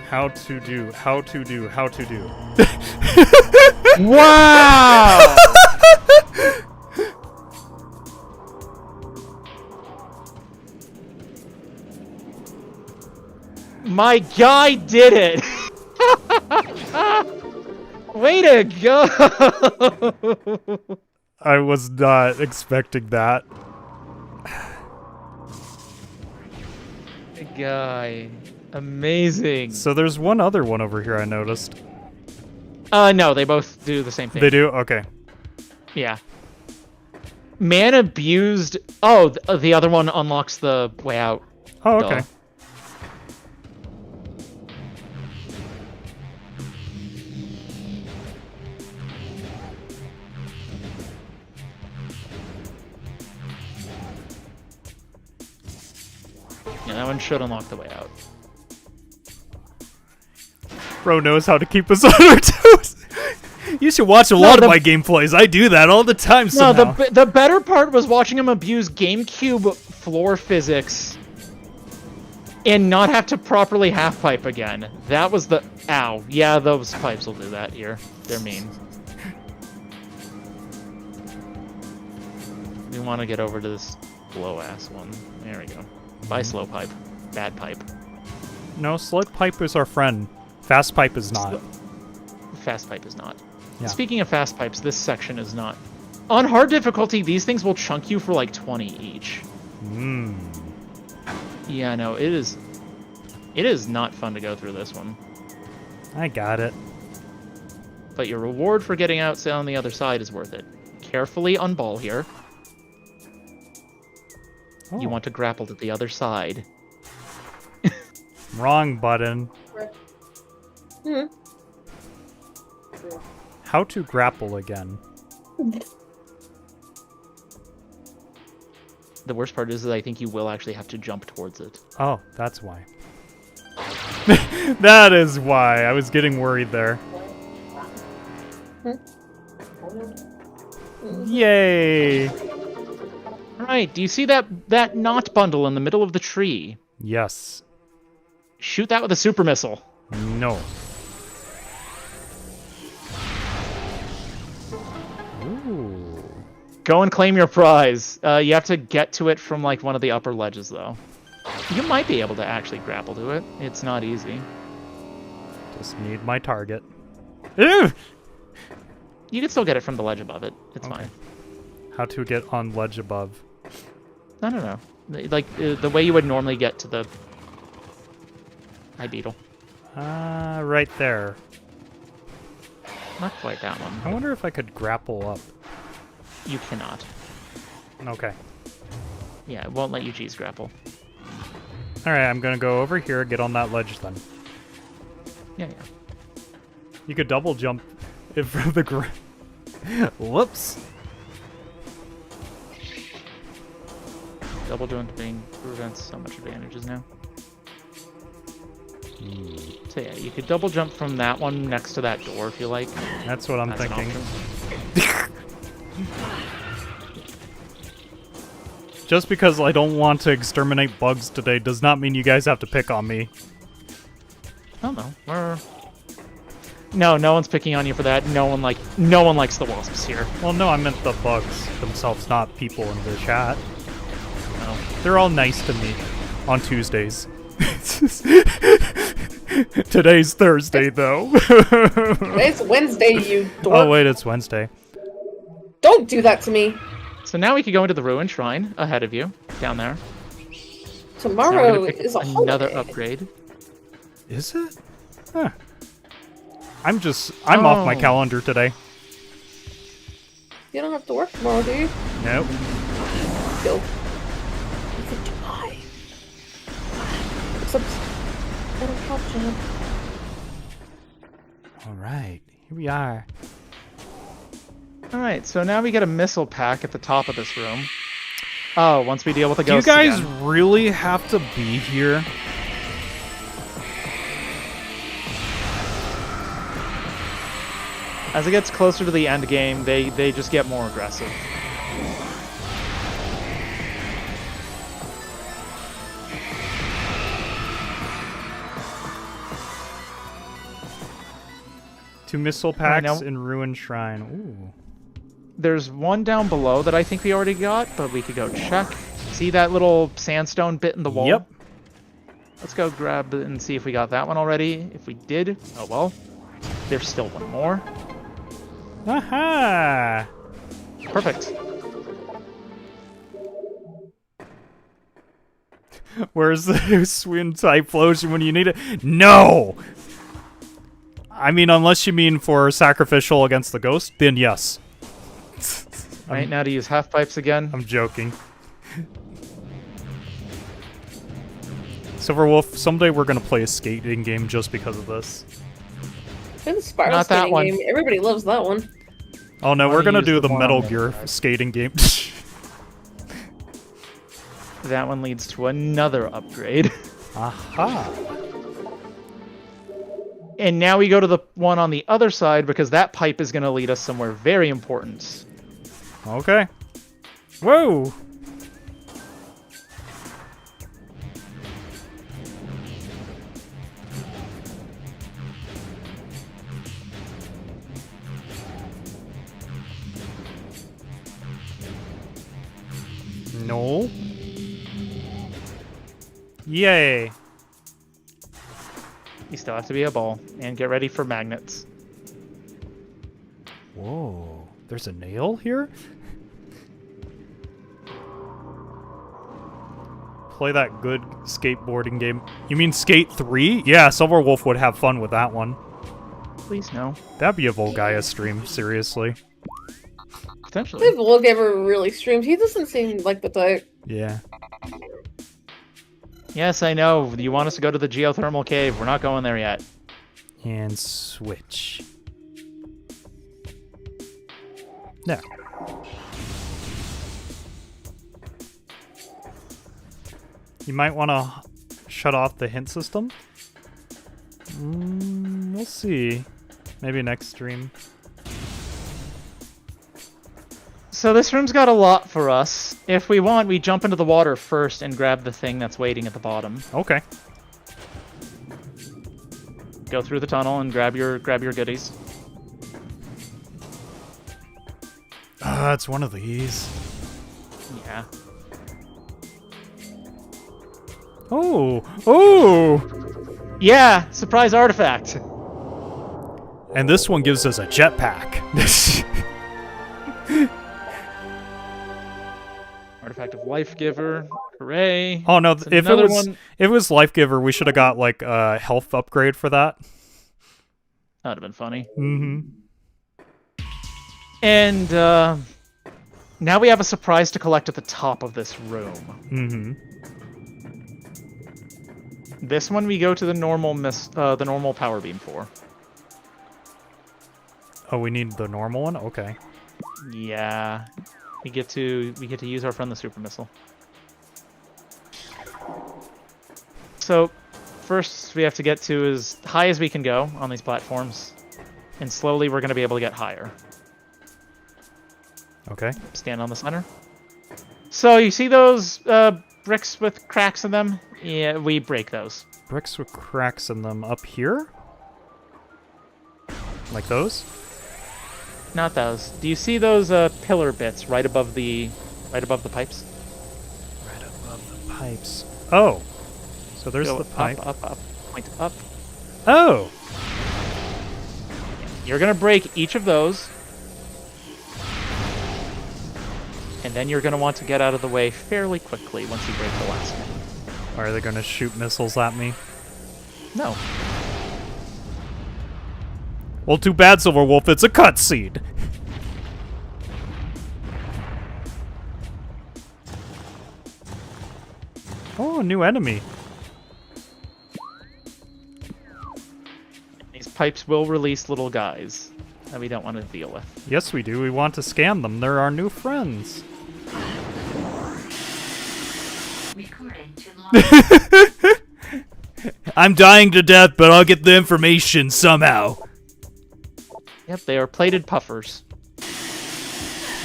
Speaker 5: How to do.
Speaker 3: Wow! My guy did it! Way to go!
Speaker 1: I was not expecting that.
Speaker 3: Good guy. Amazing.
Speaker 1: So there's one other one over here I noticed.
Speaker 3: No, they both do the same thing.
Speaker 1: They do? Okay.
Speaker 3: Yeah. Man abused... Oh, the other one unlocks the way out.
Speaker 1: Oh,
Speaker 3: Duh.
Speaker 1: okay.
Speaker 3: Yeah, that one should unlock the way out.
Speaker 1: Bro knows how to keep us on our toes. You should watch a lot of my gameplays. I do that all the time somehow.
Speaker 3: No, the better part was watching him abuse GameCube floor physics and not have to properly half-pipe again. That was the... Ow. Yeah, those pipes will do that here. They're mean. We want to get over to this low-ass one. There we go. Bye, slow pipe. Bad pipe.
Speaker 1: No, slow pipe is our friend. Fast pipe is not.
Speaker 3: Fast pipe is not.
Speaker 1: Yeah.
Speaker 3: Speaking of fast pipes, this section is not. On hard difficulty, these things will chunk you for like 20 each.
Speaker 1: Mmm.
Speaker 3: Yeah, no, it is... It is not fun to go through this one.
Speaker 1: I got it.
Speaker 3: But your reward for getting out on the other side is worth it. Carefully unball here.
Speaker 1: Oh.
Speaker 3: You want to grapple to the other side.
Speaker 1: Wrong button.
Speaker 4: Hmm.
Speaker 1: How to grapple again.
Speaker 3: The worst part is that I think you will actually have to jump towards it.
Speaker 1: Oh, that's why. That is why. I was getting worried there. Yay!
Speaker 3: Alright, do you see that knot bundle in the middle of the tree?
Speaker 1: Yes.
Speaker 3: Shoot that with a super missile.
Speaker 1: No. Ooh.
Speaker 3: Go and claim your prize. You have to get to it from like one of the upper ledges, though. You might be able to actually grapple to it. It's not easy.
Speaker 1: Just need my target. Ew!
Speaker 3: You can still get it from the ledge above it. It's
Speaker 1: Okay.
Speaker 3: fine.
Speaker 1: How to get on ledge above.
Speaker 3: No. Like, the way you would normally get to the... Hi, Beetle.
Speaker 1: Right there.
Speaker 3: Not quite that one.
Speaker 1: I wonder if I could grapple up.
Speaker 3: You cannot.
Speaker 1: Okay.
Speaker 3: Yeah, it won't let you cheese grapple.
Speaker 1: Alright, I'm gonna go over here, get on that ledge then.
Speaker 3: Yeah.
Speaker 1: You could double jump in front of the Whoops.
Speaker 3: Double jumping prevents so much advantages now. So yeah, you could double jump from that one next to that door if you like.
Speaker 1: That's what I'm
Speaker 3: That's an
Speaker 1: thinking.
Speaker 3: option.
Speaker 1: Just because I don't want to exterminate bugs today does not mean you guys have to pick on me.
Speaker 3: I don't know. No one's picking on you for that. No one likes the wasps here.
Speaker 1: Well, no, I meant the bugs themselves, not people in the chat.
Speaker 3: No.
Speaker 1: They're all nice to me on Tuesdays. Today's Thursday, though.
Speaker 4: It's Wednesday, you dork.
Speaker 1: Oh, wait, it's Wednesday.
Speaker 4: Don't do that to me.
Speaker 3: So now we could go into the ruined shrine ahead of you, down there. So now we're
Speaker 4: Tomorrow
Speaker 3: gonna pick
Speaker 4: is a
Speaker 3: another
Speaker 4: holiday.
Speaker 3: upgrade.
Speaker 1: Is it? Huh. I'm off my
Speaker 3: Oh.
Speaker 1: calendar today.
Speaker 4: You don't have to work tomorrow, do you?
Speaker 1: Nope.
Speaker 4: Go. You could die. Except I don't have job.
Speaker 1: Alright, here we are.
Speaker 3: Alright, so now we get a missile pack at the top of this room. Oh, once we deal with the
Speaker 1: Do you
Speaker 3: ghosts
Speaker 1: guys
Speaker 3: again.
Speaker 1: really have to be here?
Speaker 3: As it gets closer to the end game, they just get more aggressive.
Speaker 1: Two missile packs
Speaker 3: now-
Speaker 1: in Ruined Shrine. Ooh.
Speaker 3: There's one down below that I think we already got, but we could go check. See that little sandstone bit in the wall?
Speaker 1: Yep.
Speaker 3: Let's go grab and see if we got that one already. If we did, oh well. There's still one more.
Speaker 1: Aha!
Speaker 3: Perfect.
Speaker 1: Where's the swim typhlosion when you need it? No! I mean, unless you mean for sacrificial against the ghost, then yes.
Speaker 3: Right now to use half pipes again.
Speaker 1: I'm joking. Silverwolf, someday we're gonna play a skating game just because of this.
Speaker 4: And the spiral
Speaker 3: Not that
Speaker 4: skating
Speaker 3: one.
Speaker 4: game. Everybody loves that one.
Speaker 1: Oh no,
Speaker 3: Wanna
Speaker 1: we're gonna
Speaker 3: use
Speaker 1: do
Speaker 3: the
Speaker 1: the
Speaker 3: one
Speaker 1: Metal
Speaker 3: on
Speaker 1: Gear
Speaker 3: the-
Speaker 1: skating game.
Speaker 3: That one leads to another upgrade.
Speaker 1: Aha!
Speaker 3: And now we go to the one on the other side because that pipe is going to lead us somewhere very important.
Speaker 1: Okay. Whoa! No. Yay.
Speaker 3: You still have to be a ball and get ready for magnets.
Speaker 1: Whoa. There's a nail here? Play that good skateboarding game. You mean Skate 3? Yeah, Silverwolf would have fun with that one.
Speaker 3: Please no.
Speaker 1: That'd be a Volgaia stream, seriously.
Speaker 3: Potentially.
Speaker 4: If Volk ever really streams, he doesn't seem like the type.
Speaker 1: Yeah.
Speaker 3: Yes, I know. You want us to go to the geothermal cave. We're not going there yet.
Speaker 1: And switch. There. You might want to shut off the hint system. We'll see. Maybe next stream.
Speaker 3: So this room's got a lot for us. If we want, we jump into the water first and grab the thing that's waiting at the bottom.
Speaker 1: Okay.
Speaker 3: Go through the tunnel and grab your goodies.
Speaker 1: It's one of these.
Speaker 3: Yeah.
Speaker 1: Oh! Oh!
Speaker 3: Yeah! Surprise artifact!
Speaker 1: And this one gives us a jetpack.
Speaker 3: Artifact of Life Giver. Hooray!
Speaker 1: Oh no!
Speaker 3: It's
Speaker 1: If it
Speaker 3: another
Speaker 1: was
Speaker 3: one.
Speaker 1: if it was Life Giver, we should have got like a health upgrade for that.
Speaker 3: That'd have been funny.
Speaker 1: Mm-hmm.
Speaker 3: And now we have a surprise to collect at the top of this room.
Speaker 1: Mm-hmm.
Speaker 3: This one we go to the normal power beam for.
Speaker 1: Oh, we need the normal one. Okay.
Speaker 3: Yeah, we get to use our friend the super missile. So first we have to get to as high as we can go on these platforms, and slowly we're going to be able to get higher.
Speaker 1: Okay.
Speaker 3: Stand on the center. So you see those bricks with cracks in them? Yeah, we break those.
Speaker 1: Bricks with cracks in them up here? Like those?
Speaker 3: Not those. Do you see those pillar bits right above the pipes?
Speaker 1: Right above the pipes. Oh. So there's
Speaker 3: Go
Speaker 1: the pipe.
Speaker 3: up, point up.
Speaker 1: Oh!
Speaker 3: You're gonna break each of those, and then you're gonna want to get out of the way fairly quickly once you break the last one.
Speaker 1: Are they gonna shoot missiles at me?
Speaker 3: No.
Speaker 1: Well, too bad, Silverwolf. It's a cutscene. Oh, a new enemy.
Speaker 3: These pipes will release little guys that we don't want to deal with.
Speaker 1: Yes, we do. We want to scam them. They're our new friends. I'm dying to death, but I'll get the information somehow.
Speaker 3: Yep, they are plated puffers.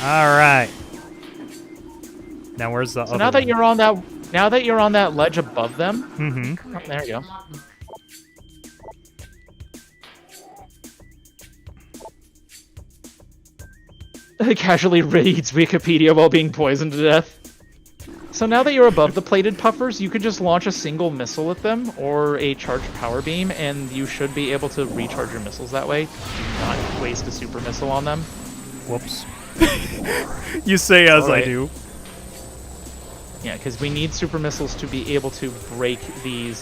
Speaker 1: All right. Now where's the
Speaker 3: So
Speaker 1: other
Speaker 3: now that
Speaker 1: one?
Speaker 3: you're on that ledge above them,
Speaker 1: Mm-hmm.
Speaker 3: oh, there you go. Casually reads Wikipedia while being poisoned to death. So now that you're above the plated puffers, you could just launch a single missile at them or a charged power beam, and you should be able to recharge your missiles that way. Do not waste a super missile on them.
Speaker 1: Whoops. You say as I
Speaker 3: Alright.
Speaker 1: do.
Speaker 3: Yeah, because we need super missiles to be able to break these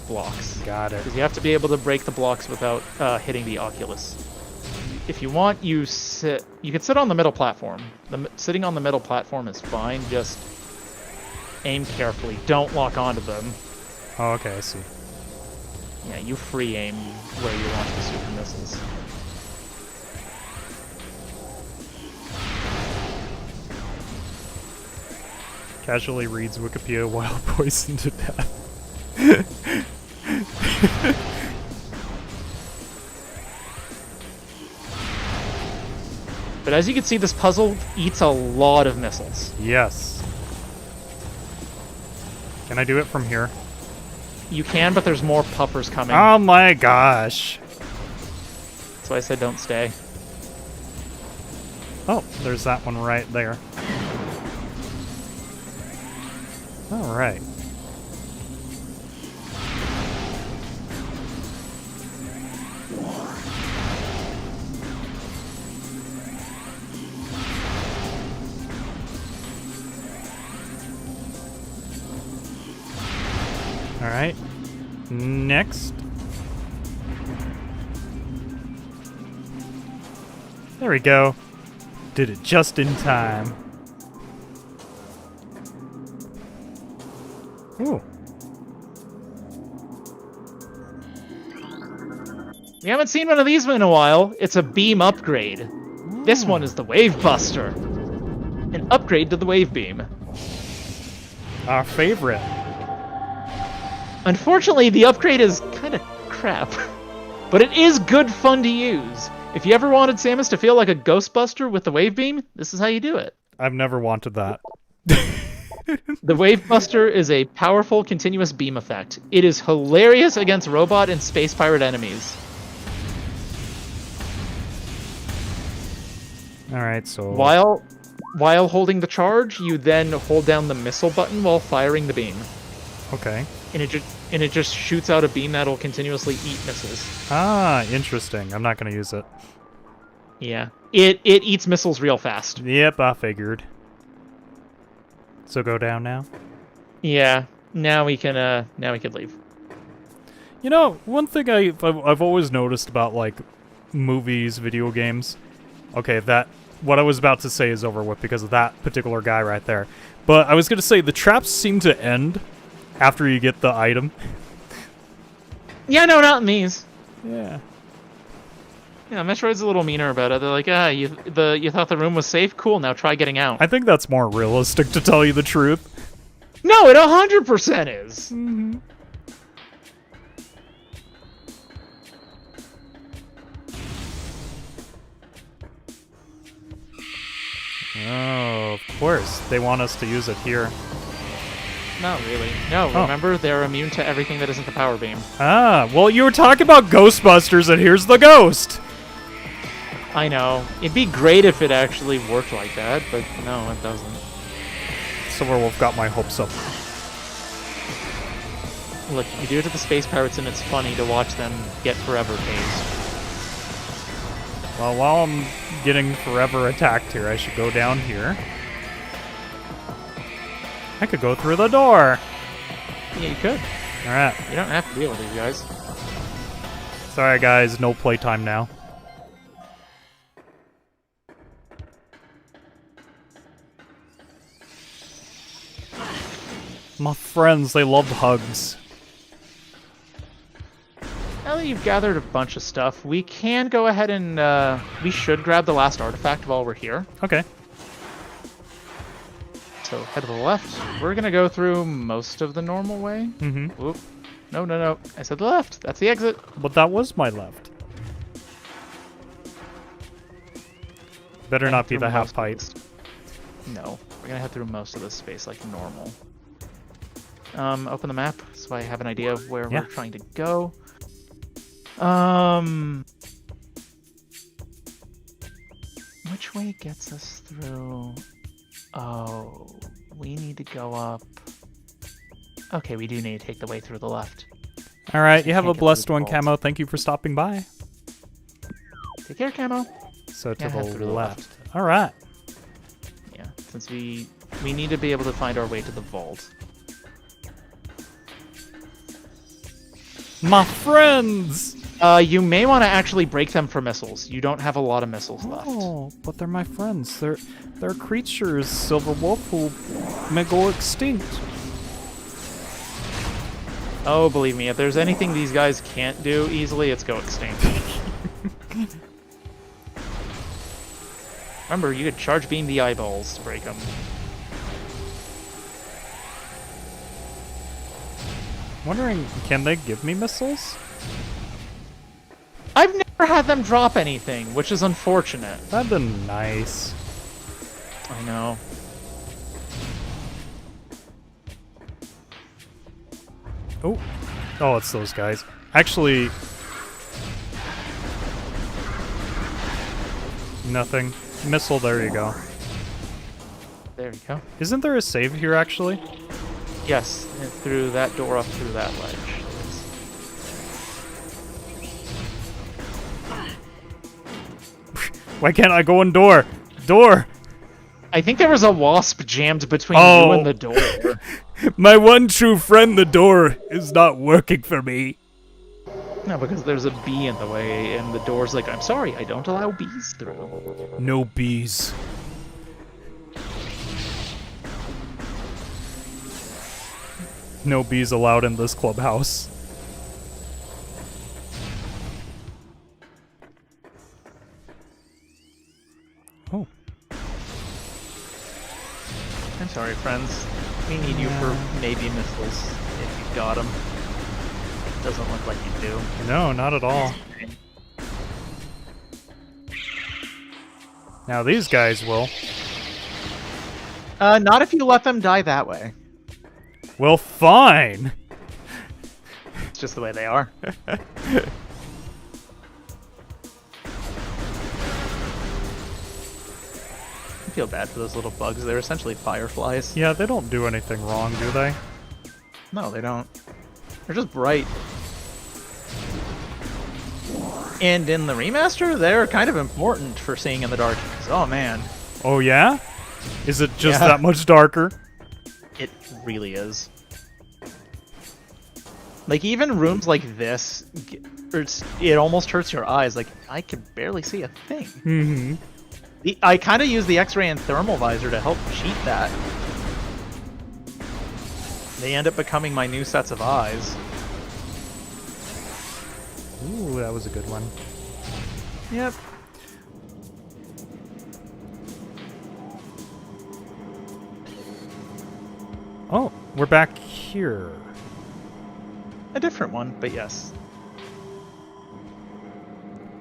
Speaker 3: blocks.
Speaker 1: Got it.
Speaker 3: Because you have to be able to break the blocks without hitting the Oculus. If you want, you can sit on the middle platform. Sitting on the middle platform is fine. Just aim carefully. Don't lock onto them.
Speaker 1: Oh, okay, I see.
Speaker 3: Yeah, you free aim where you launch the super missiles.
Speaker 1: Casually reads Wikipedia while poisoned to death.
Speaker 3: But as you can see, this puzzle eats a lot of missiles.
Speaker 1: Yes. Can I do it from here?
Speaker 3: You can, but there's more puffers coming.
Speaker 1: Oh my gosh.
Speaker 3: That's why I said don't stay.
Speaker 1: Oh, there's that one right there. All right. All right. Next. There we go. Did it just in time. Ooh.
Speaker 3: We haven't seen one of these in a while. It's a beam upgrade. This one is the Wave Buster. An upgrade to the Wave Beam.
Speaker 1: Our favorite.
Speaker 3: Unfortunately, the upgrade is kind of crap. But it is good fun to use. If you ever wanted Samus to feel like a Ghostbuster with the Wave Beam, this is how you do it.
Speaker 1: I've never wanted that.
Speaker 3: The Wave Buster is a powerful, continuous beam effect. It is hilarious against robot and space pirate enemies.
Speaker 1: Alright, so...
Speaker 3: While holding the charge, you then hold down the missile button while firing the beam.
Speaker 1: Okay.
Speaker 3: And it just shoots out a beam that'll continuously eat missiles.
Speaker 1: Ah, interesting. I'm not gonna use it.
Speaker 3: Yeah. It eats missiles real fast.
Speaker 1: Yep, I figured. So go down now?
Speaker 3: Yeah. Now we can leave.
Speaker 1: You know, one thing I've always noticed about, like, movies, video games... Okay, what I was about to say is over with because of that particular guy right there. But I was gonna say, the traps seem to end after you get the item.
Speaker 3: Yeah, no, not in these.
Speaker 1: Yeah.
Speaker 3: Yeah, Metroid's a little meaner about it. They're like, you thought the room was safe? Cool, now try getting out.
Speaker 1: I think that's more realistic, to tell you the truth.
Speaker 3: No, it 100% is.
Speaker 1: Mm-hmm. Oh, of course. They want us to use it here.
Speaker 3: Not really. No,
Speaker 1: Oh.
Speaker 3: remember, they're immune to everything that isn't the power beam.
Speaker 1: Ah, well, you were talking about Ghostbusters, and here's the ghost!
Speaker 3: I know. It'd be great if it actually worked like that, but no, it doesn't.
Speaker 1: Silverwolf got my hopes up.
Speaker 3: Look, you do it to the space pirates and it's funny to watch them get forever tased.
Speaker 1: Well, while I'm getting forever attacked here, I should go down here. I could go through the door!
Speaker 3: Yeah, you could.
Speaker 1: Alright.
Speaker 3: You don't have to deal with these guys.
Speaker 1: Sorry, guys. No playtime now. My friends, they love hugs.
Speaker 3: Now that you've gathered a bunch of stuff, we can go ahead and, we should grab the last artifact while we're here.
Speaker 1: Okay.
Speaker 3: So, head to the left. We're gonna go through most of the normal way.
Speaker 1: Mm-hmm.
Speaker 3: Whoop. No. I said the left. That's the exit.
Speaker 1: But that was my left. Better
Speaker 3: Head
Speaker 1: not be
Speaker 3: through
Speaker 1: the half
Speaker 3: most of
Speaker 1: pipe.
Speaker 3: this- No. We're gonna head through most of this space like normal. Open the map so I have an idea of where
Speaker 1: Yeah.
Speaker 3: we're trying to go. Which way gets us through? Oh, we need to go up. Okay, we do need to take the way through the left.
Speaker 1: All right, you have a
Speaker 3: Can't get
Speaker 1: blessed
Speaker 3: through the
Speaker 1: one,
Speaker 3: vault.
Speaker 1: Camo. Thank you for stopping by.
Speaker 3: Take care, Camo.
Speaker 1: So to
Speaker 3: Yeah, head
Speaker 1: the
Speaker 3: through the
Speaker 1: left.
Speaker 3: left.
Speaker 1: All right.
Speaker 3: Yeah, since we need to be able to find our way to the vault.
Speaker 1: My friends!
Speaker 3: You may want to actually break them for missiles. You don't have a lot of missiles left.
Speaker 1: Oh, but they're my friends. They're creatures, Silver Wolf, who may go extinct.
Speaker 3: Oh, believe me, if there's anything these guys can't do easily, it's go extinct. Remember, you could charge beam the eyeballs to break them.
Speaker 1: Wondering, can they give me missiles?
Speaker 3: I've never had them drop anything, which is unfortunate.
Speaker 1: That'd been nice.
Speaker 3: I know.
Speaker 1: Oh. Oh, it's those guys. Actually... Nothing. Missile, there you go.
Speaker 3: There you go.
Speaker 1: Isn't there a save here, actually?
Speaker 3: Yes, and through that door up through that ledge.
Speaker 1: Why can't I go in door? Door!
Speaker 3: I think there was a wasp jammed between
Speaker 1: Oh.
Speaker 3: you and the door.
Speaker 5: My one true friend, the door, is not working for me.
Speaker 3: No, because there's a bee in the way, and the door's like, I'm sorry, I don't allow bees through.
Speaker 5: No bees.
Speaker 1: No bees allowed in this clubhouse. Oh.
Speaker 3: I'm sorry, friends. We need you for maybe missiles, if you've got them. Doesn't look like you do.
Speaker 1: No, not at all. Now these guys will.
Speaker 3: Not if you let them die that way.
Speaker 1: Well, fine!
Speaker 3: It's just the way they are. I feel bad for those little bugs. They're essentially fireflies.
Speaker 1: Yeah, they don't do anything wrong, do they?
Speaker 3: No, they don't. They're just bright. And in the remaster, they're kind of important for seeing in the dark. Oh man,
Speaker 1: Oh yeah? Is it just
Speaker 3: Yeah.
Speaker 1: that much darker?
Speaker 3: it really is. Like even rooms like this, it almost hurts your eyes. Like I could barely see a thing.
Speaker 1: Mm-hmm.
Speaker 3: I kind of use the X-ray and thermal visor to help cheat that. They end up becoming my new sets of eyes.
Speaker 1: Ooh, that was a good one.
Speaker 3: Yep.
Speaker 1: Oh, we're back here.
Speaker 3: A different one, but yes.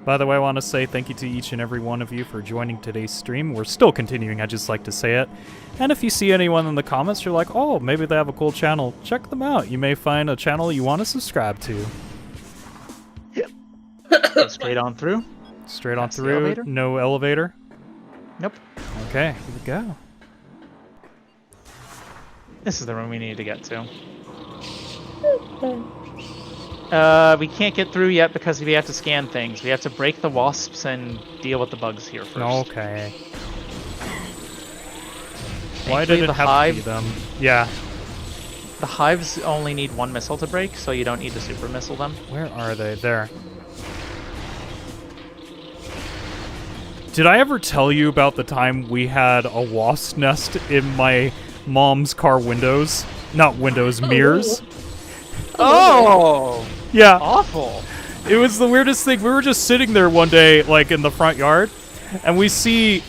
Speaker 1: By the way, I want to say thank you to each and every one of you for joining today's stream. We're still continuing, I just like to say it. And if you see anyone in the comments, you're like, oh, maybe they have a cool channel, check them out. You may find a channel you want to subscribe to.
Speaker 3: Go straight on through.
Speaker 1: Straight on
Speaker 3: That's the
Speaker 1: through,
Speaker 3: elevator?
Speaker 1: no elevator.
Speaker 3: Nope.
Speaker 1: Okay, here we go.
Speaker 3: This is the room we need to get to. We can't get through yet because we have to scan things. We have to break the wasps and deal with the bugs here first.
Speaker 1: Okay. Why
Speaker 3: Thankfully,
Speaker 1: did it
Speaker 3: the
Speaker 1: have to
Speaker 3: hive,
Speaker 1: be them? Yeah.
Speaker 3: The hives only need one missile to break, so you don't need to super missile them.
Speaker 1: Where are they? There. Did I ever tell you about the time we had a wasp nest in my mom's car windows? Not windows, mirrors.
Speaker 3: Oh!
Speaker 1: Yeah.
Speaker 3: Awful!
Speaker 1: It was the weirdest thing. We were just sitting there one day, like in the front yard, and we see,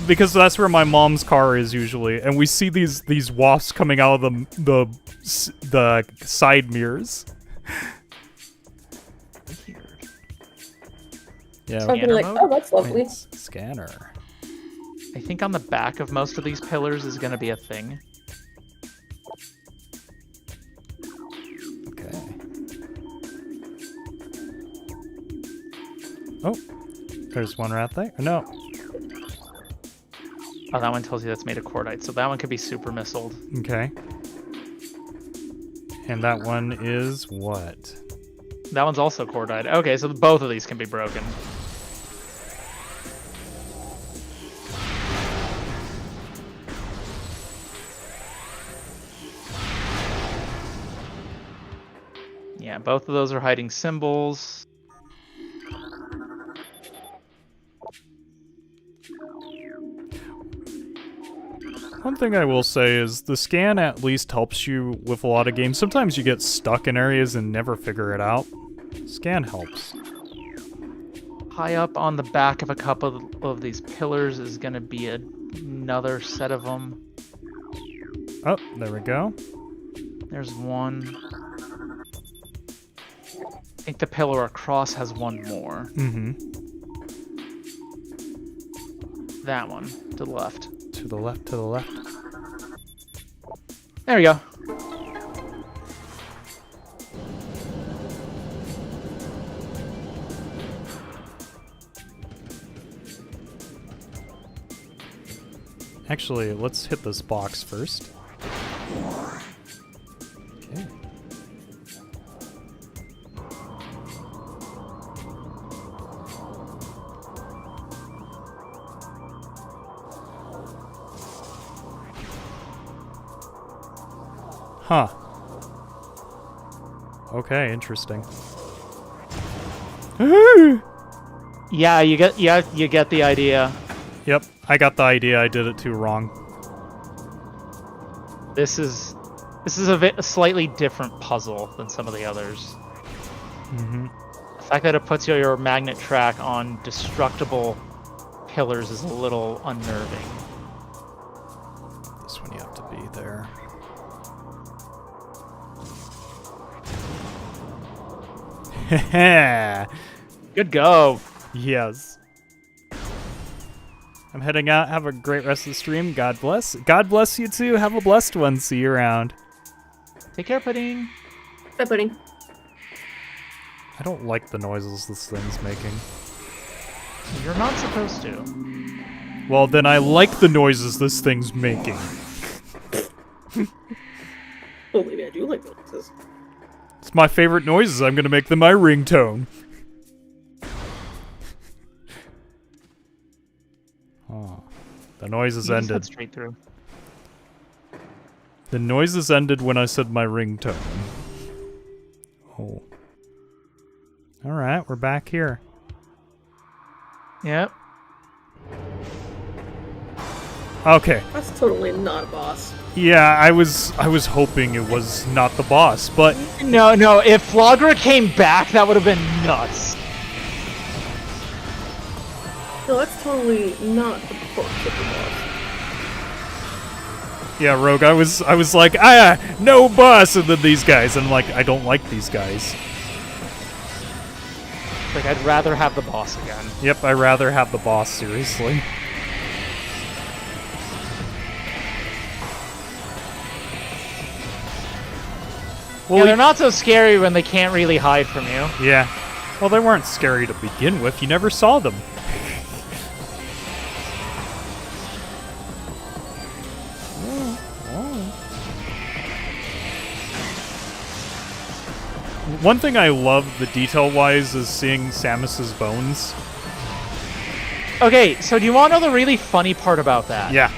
Speaker 1: because that's where my mom's car is usually, and we see these wasps coming out of the side mirrors. Yeah.
Speaker 4: So I'd be
Speaker 3: Scanner
Speaker 4: like,
Speaker 3: mode?
Speaker 4: oh, that's lovely.
Speaker 1: Scanner.
Speaker 3: I think on the back of most of these pillars is going to be a thing.
Speaker 1: Okay. Oh, there's one right there. No.
Speaker 3: Oh, that one tells you that's made of cordite, so that one could be super missiled.
Speaker 1: Okay. And that one is what?
Speaker 3: That one's also cordite. Okay, so both of these can be broken. Yeah, both of those are hiding symbols.
Speaker 1: One thing I will say is the scan at least helps you with a lot of games. Sometimes you get stuck in areas and never figure it out. Scan helps.
Speaker 3: High up on the back of a couple of these pillars is going to be another set of them.
Speaker 1: Oh, there we go.
Speaker 3: There's one. I think the pillar across has one more.
Speaker 1: Mm-hmm.
Speaker 3: That one, to the left.
Speaker 1: To the left, to the left.
Speaker 3: There we go.
Speaker 1: Actually, let's hit this box first. Okay. Huh. Okay, interesting.
Speaker 3: Yeah, you get the idea.
Speaker 1: Yep, I got the idea. I did it too wrong.
Speaker 3: This is a slightly different puzzle than some of the others.
Speaker 1: Mm-hmm.
Speaker 3: The fact that it puts your magnet track on destructible pillars is a little unnerving.
Speaker 1: This one you have to be there.
Speaker 3: Good go.
Speaker 1: Yes. I'm heading out. Have a great rest of the stream. God bless. God bless you too. Have a blessed one. See you around.
Speaker 3: Take care, Pudding.
Speaker 4: Bye, Pudding.
Speaker 1: I don't like the noises this thing's making.
Speaker 3: You're not supposed to.
Speaker 1: Well, then I like the noises this thing's making.
Speaker 4: Oh, maybe I do like noises.
Speaker 1: It's my favorite noises. I'm gonna make them my ringtone. Oh, the noises
Speaker 3: You just head
Speaker 1: ended.
Speaker 3: straight through.
Speaker 1: The noises ended when I said my ringtone. Oh. Alright, we're back here.
Speaker 3: Yep.
Speaker 1: Okay.
Speaker 4: That's totally not a boss.
Speaker 1: Yeah, I was hoping it was not the boss, but
Speaker 3: No, if Flogra came back, that would have been nuts.
Speaker 4: No, that's totally not the boss of the boss.
Speaker 1: yeah, Rogue, I was like, no boss, and then these guys, and I'm like, I don't like these guys.
Speaker 3: Like, I'd rather have the boss again.
Speaker 1: Yep, I'd rather have the boss, seriously. Well,
Speaker 3: Yeah, they're not so scary when they can't really hide from you.
Speaker 1: Yeah. Well, they weren't scary to begin with. You never saw them. One thing I love, the detail-wise, is seeing Samus's bones.
Speaker 3: Okay, so do you want to know the really funny part about that?
Speaker 1: Yeah.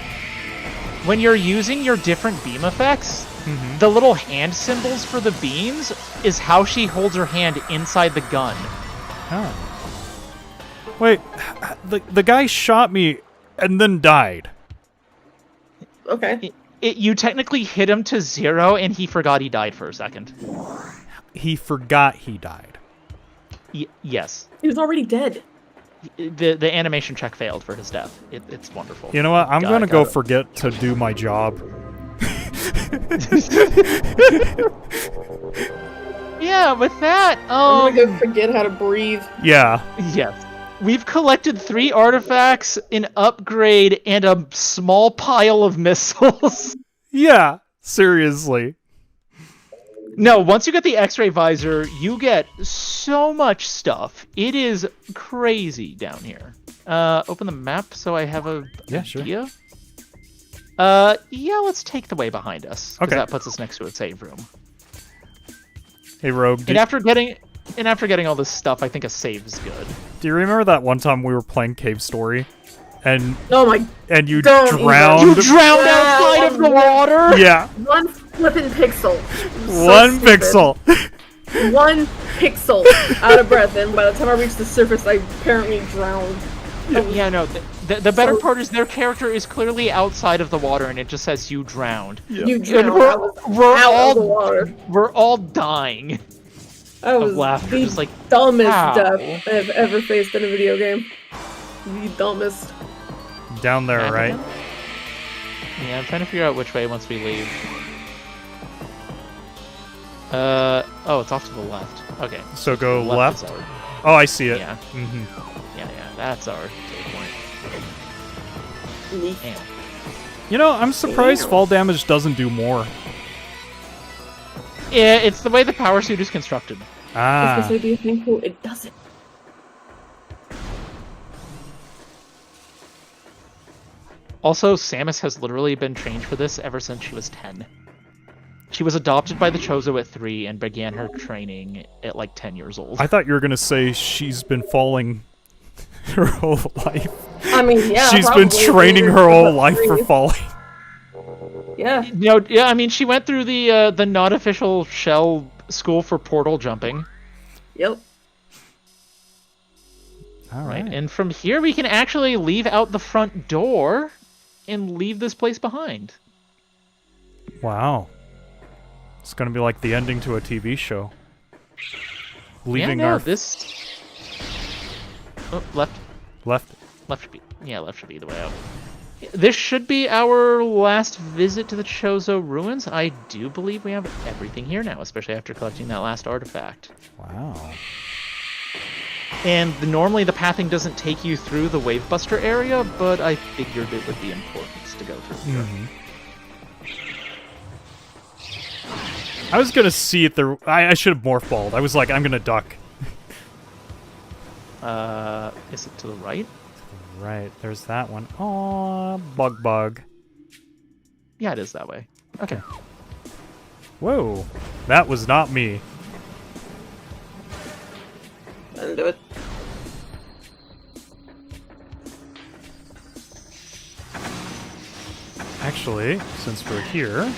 Speaker 3: When you're using your different beam effects, the little hand symbols for the beams is how she holds her hand inside the gun.
Speaker 1: Oh. Wait, the guy shot me and then died.
Speaker 4: Okay.
Speaker 3: You technically hit him to 0, and he forgot he died for a second.
Speaker 1: He forgot he died.
Speaker 3: Yes.
Speaker 4: He was already dead.
Speaker 3: The animation check failed for his death. It's wonderful.
Speaker 1: You know what? I'm gonna go
Speaker 3: got it.
Speaker 1: forget to do my job.
Speaker 3: Yeah, with that,
Speaker 4: I'm gonna go forget how to breathe.
Speaker 1: Yeah.
Speaker 3: yes. We've collected 3 artifacts, an upgrade, and a small pile of missiles.
Speaker 1: Yeah. Seriously.
Speaker 3: No, once you get the X-ray visor, you get so much stuff. It is crazy down here. Open the map so I have a
Speaker 1: Yeah, sure.
Speaker 3: idea. Yeah, let's take the way behind us. 'Cause
Speaker 1: Okay.
Speaker 3: that puts us next to a save room.
Speaker 1: Hey, Rogue,
Speaker 3: And after getting all this stuff, I think a save is good.
Speaker 1: do you remember that one time we were playing Cave Story? And
Speaker 4: Oh my...
Speaker 1: you
Speaker 4: Don't even.
Speaker 1: drowned?
Speaker 3: You drowned outside of the water?
Speaker 1: Yeah,
Speaker 4: One flippin' pixel. So
Speaker 1: one
Speaker 4: stupid.
Speaker 1: pixel.
Speaker 4: 1 pixel out of breath, and by the time I reached the surface, I apparently drowned.
Speaker 3: Yeah, no. The better
Speaker 4: So-
Speaker 3: part is their character is clearly outside of the water, and it just says you drowned.
Speaker 4: You
Speaker 3: And
Speaker 4: drowned. I was
Speaker 3: we're
Speaker 4: out of the
Speaker 3: all
Speaker 4: water.
Speaker 3: we're all dying.
Speaker 4: I was
Speaker 3: laughter,
Speaker 4: the
Speaker 3: just like,
Speaker 4: dumbest
Speaker 3: ow.
Speaker 4: death I've ever faced in a video game. The dumbest.
Speaker 1: Down there,
Speaker 3: Back
Speaker 1: right?
Speaker 3: again? Yeah, I'm trying to figure out which way once we leave. Oh, it's off to the left. Okay.
Speaker 1: So go
Speaker 3: is
Speaker 1: left.
Speaker 3: our-
Speaker 1: Oh, I see it.
Speaker 3: Yeah,
Speaker 1: hmm
Speaker 3: yeah, that's our save point. Damn.
Speaker 1: You know, I'm surprised fall damage doesn't do more.
Speaker 3: Yeah, it's the way the power suit is constructed.
Speaker 1: Ah,
Speaker 4: Especially, do you think it doesn't?
Speaker 3: Also, Samus has literally been trained for this ever since she was 10. She was adopted by the Chozo at 3 and began her training at like 10 years old.
Speaker 1: I thought you were gonna say she's been falling her whole life.
Speaker 4: I mean, yeah.
Speaker 1: She's been
Speaker 4: probably
Speaker 1: training
Speaker 4: later,
Speaker 1: her whole
Speaker 4: but
Speaker 1: life for
Speaker 4: three.
Speaker 1: falling.
Speaker 4: Yeah.
Speaker 3: Yeah, I mean, she went through the not official shell school for portal jumping,
Speaker 4: Yep.
Speaker 1: All
Speaker 3: right?
Speaker 1: right.
Speaker 3: And from here, we can actually leave out the front door and leave this place behind.
Speaker 1: Wow. It's gonna be like the ending to a TV show. Leaving
Speaker 3: yeah, no,
Speaker 1: our
Speaker 3: this. Oh, left.
Speaker 1: left.
Speaker 3: Left should be. Yeah, left should be the way out. This should be our last visit to the Chozo ruins. I do believe we have everything here now, especially after collecting that last artifact.
Speaker 1: Wow.
Speaker 3: And normally the pathing doesn't take you through the Wavebuster area, but I figured it would be important to go through here.
Speaker 1: I was gonna see if there. I should have morph balled. I was like, I'm gonna duck.
Speaker 3: Is it to the right?
Speaker 1: Right, there's that one. Aw, bug.
Speaker 3: Yeah, it is that way. Okay.
Speaker 1: Whoa, that was not me.
Speaker 4: Didn't do it.
Speaker 1: Actually, since we're here,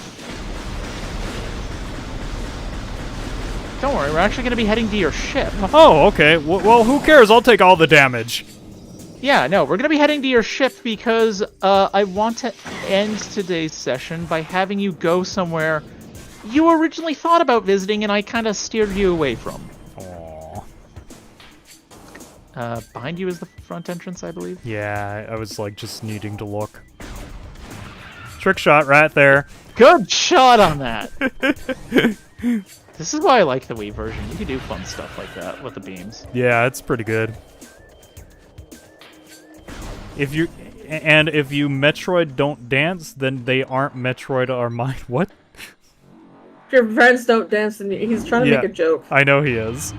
Speaker 3: Don't worry, we're actually going to be heading to your ship.
Speaker 1: oh, okay. Well, who cares? I'll take all the damage.
Speaker 3: Yeah, no, we're going to be heading to your ship because I want to end today's session by having you go somewhere you originally thought about visiting and I kind of steered you away from.
Speaker 1: Aw.
Speaker 3: Behind you is the front entrance, I believe.
Speaker 1: Yeah, I was like just needing to look. Trick shot right there.
Speaker 3: Good shot on that! This is why I like the Wii version. You can do fun stuff like that with the beams.
Speaker 1: Yeah, it's pretty good. If you Metroid don't dance, then they aren't Metroid or mine. What?
Speaker 4: If your friends don't dance, and he's trying to
Speaker 1: Yeah.
Speaker 4: make a joke.
Speaker 1: I know he is.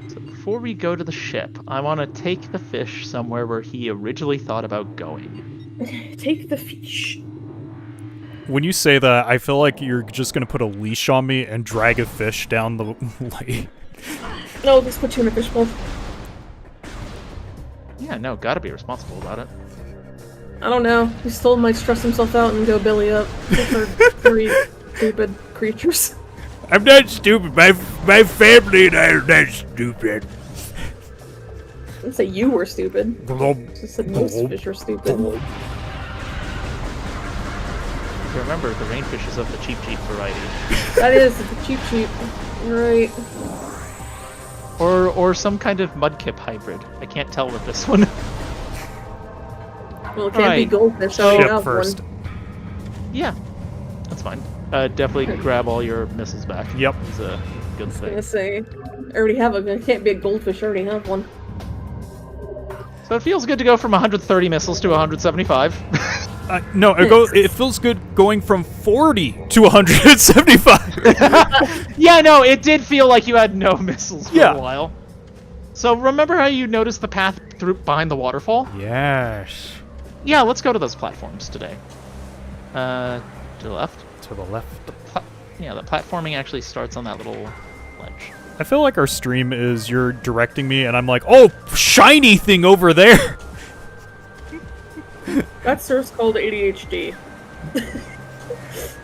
Speaker 3: So before we go to the ship, I want to take the fish somewhere where he originally thought about going.
Speaker 4: Take the fish.
Speaker 1: When you say that, I feel like you're just gonna put a leash on me and drag a fish down the lake.
Speaker 4: No, just put you in a fishbowl.
Speaker 3: Yeah, no, gotta be responsible about it.
Speaker 4: I don't know. He still might stress himself out and go belly up for 3 stupid creatures.
Speaker 5: I'm not stupid. My family and I are not stupid.
Speaker 4: I didn't say you were stupid. I just said most fish are stupid.
Speaker 3: Remember, the rainfish is of the cheap variety.
Speaker 4: That is the cheap. Right.
Speaker 3: Or some kind of mudkip hybrid. I can't tell with this one.
Speaker 4: Well, it can't be
Speaker 3: Alright,
Speaker 4: goldfish.
Speaker 3: so-
Speaker 4: I don't
Speaker 1: Ship
Speaker 4: have
Speaker 1: first.
Speaker 4: one.
Speaker 3: Yeah, that's fine. Definitely grab all your missiles back.
Speaker 1: Yep.
Speaker 3: It's a good
Speaker 4: I was
Speaker 3: thing.
Speaker 4: gonna say, I already have a. It can't be a goldfish. I already have one.
Speaker 3: So it feels good to go from 130 missiles to 175.
Speaker 1: No, it feels good going from 40 to 175.
Speaker 3: Yeah, no, it did feel like you had no missiles for
Speaker 1: Yeah.
Speaker 3: a while. So remember how you noticed the path through behind the waterfall?
Speaker 5: Yes.
Speaker 3: Yeah, let's go to those platforms today. To the left.
Speaker 5: To the left.
Speaker 3: The platforming actually starts on that little ledge.
Speaker 1: I feel like our stream is you're directing me, and I'm like, oh, shiny thing over there.
Speaker 4: That's just called ADHD.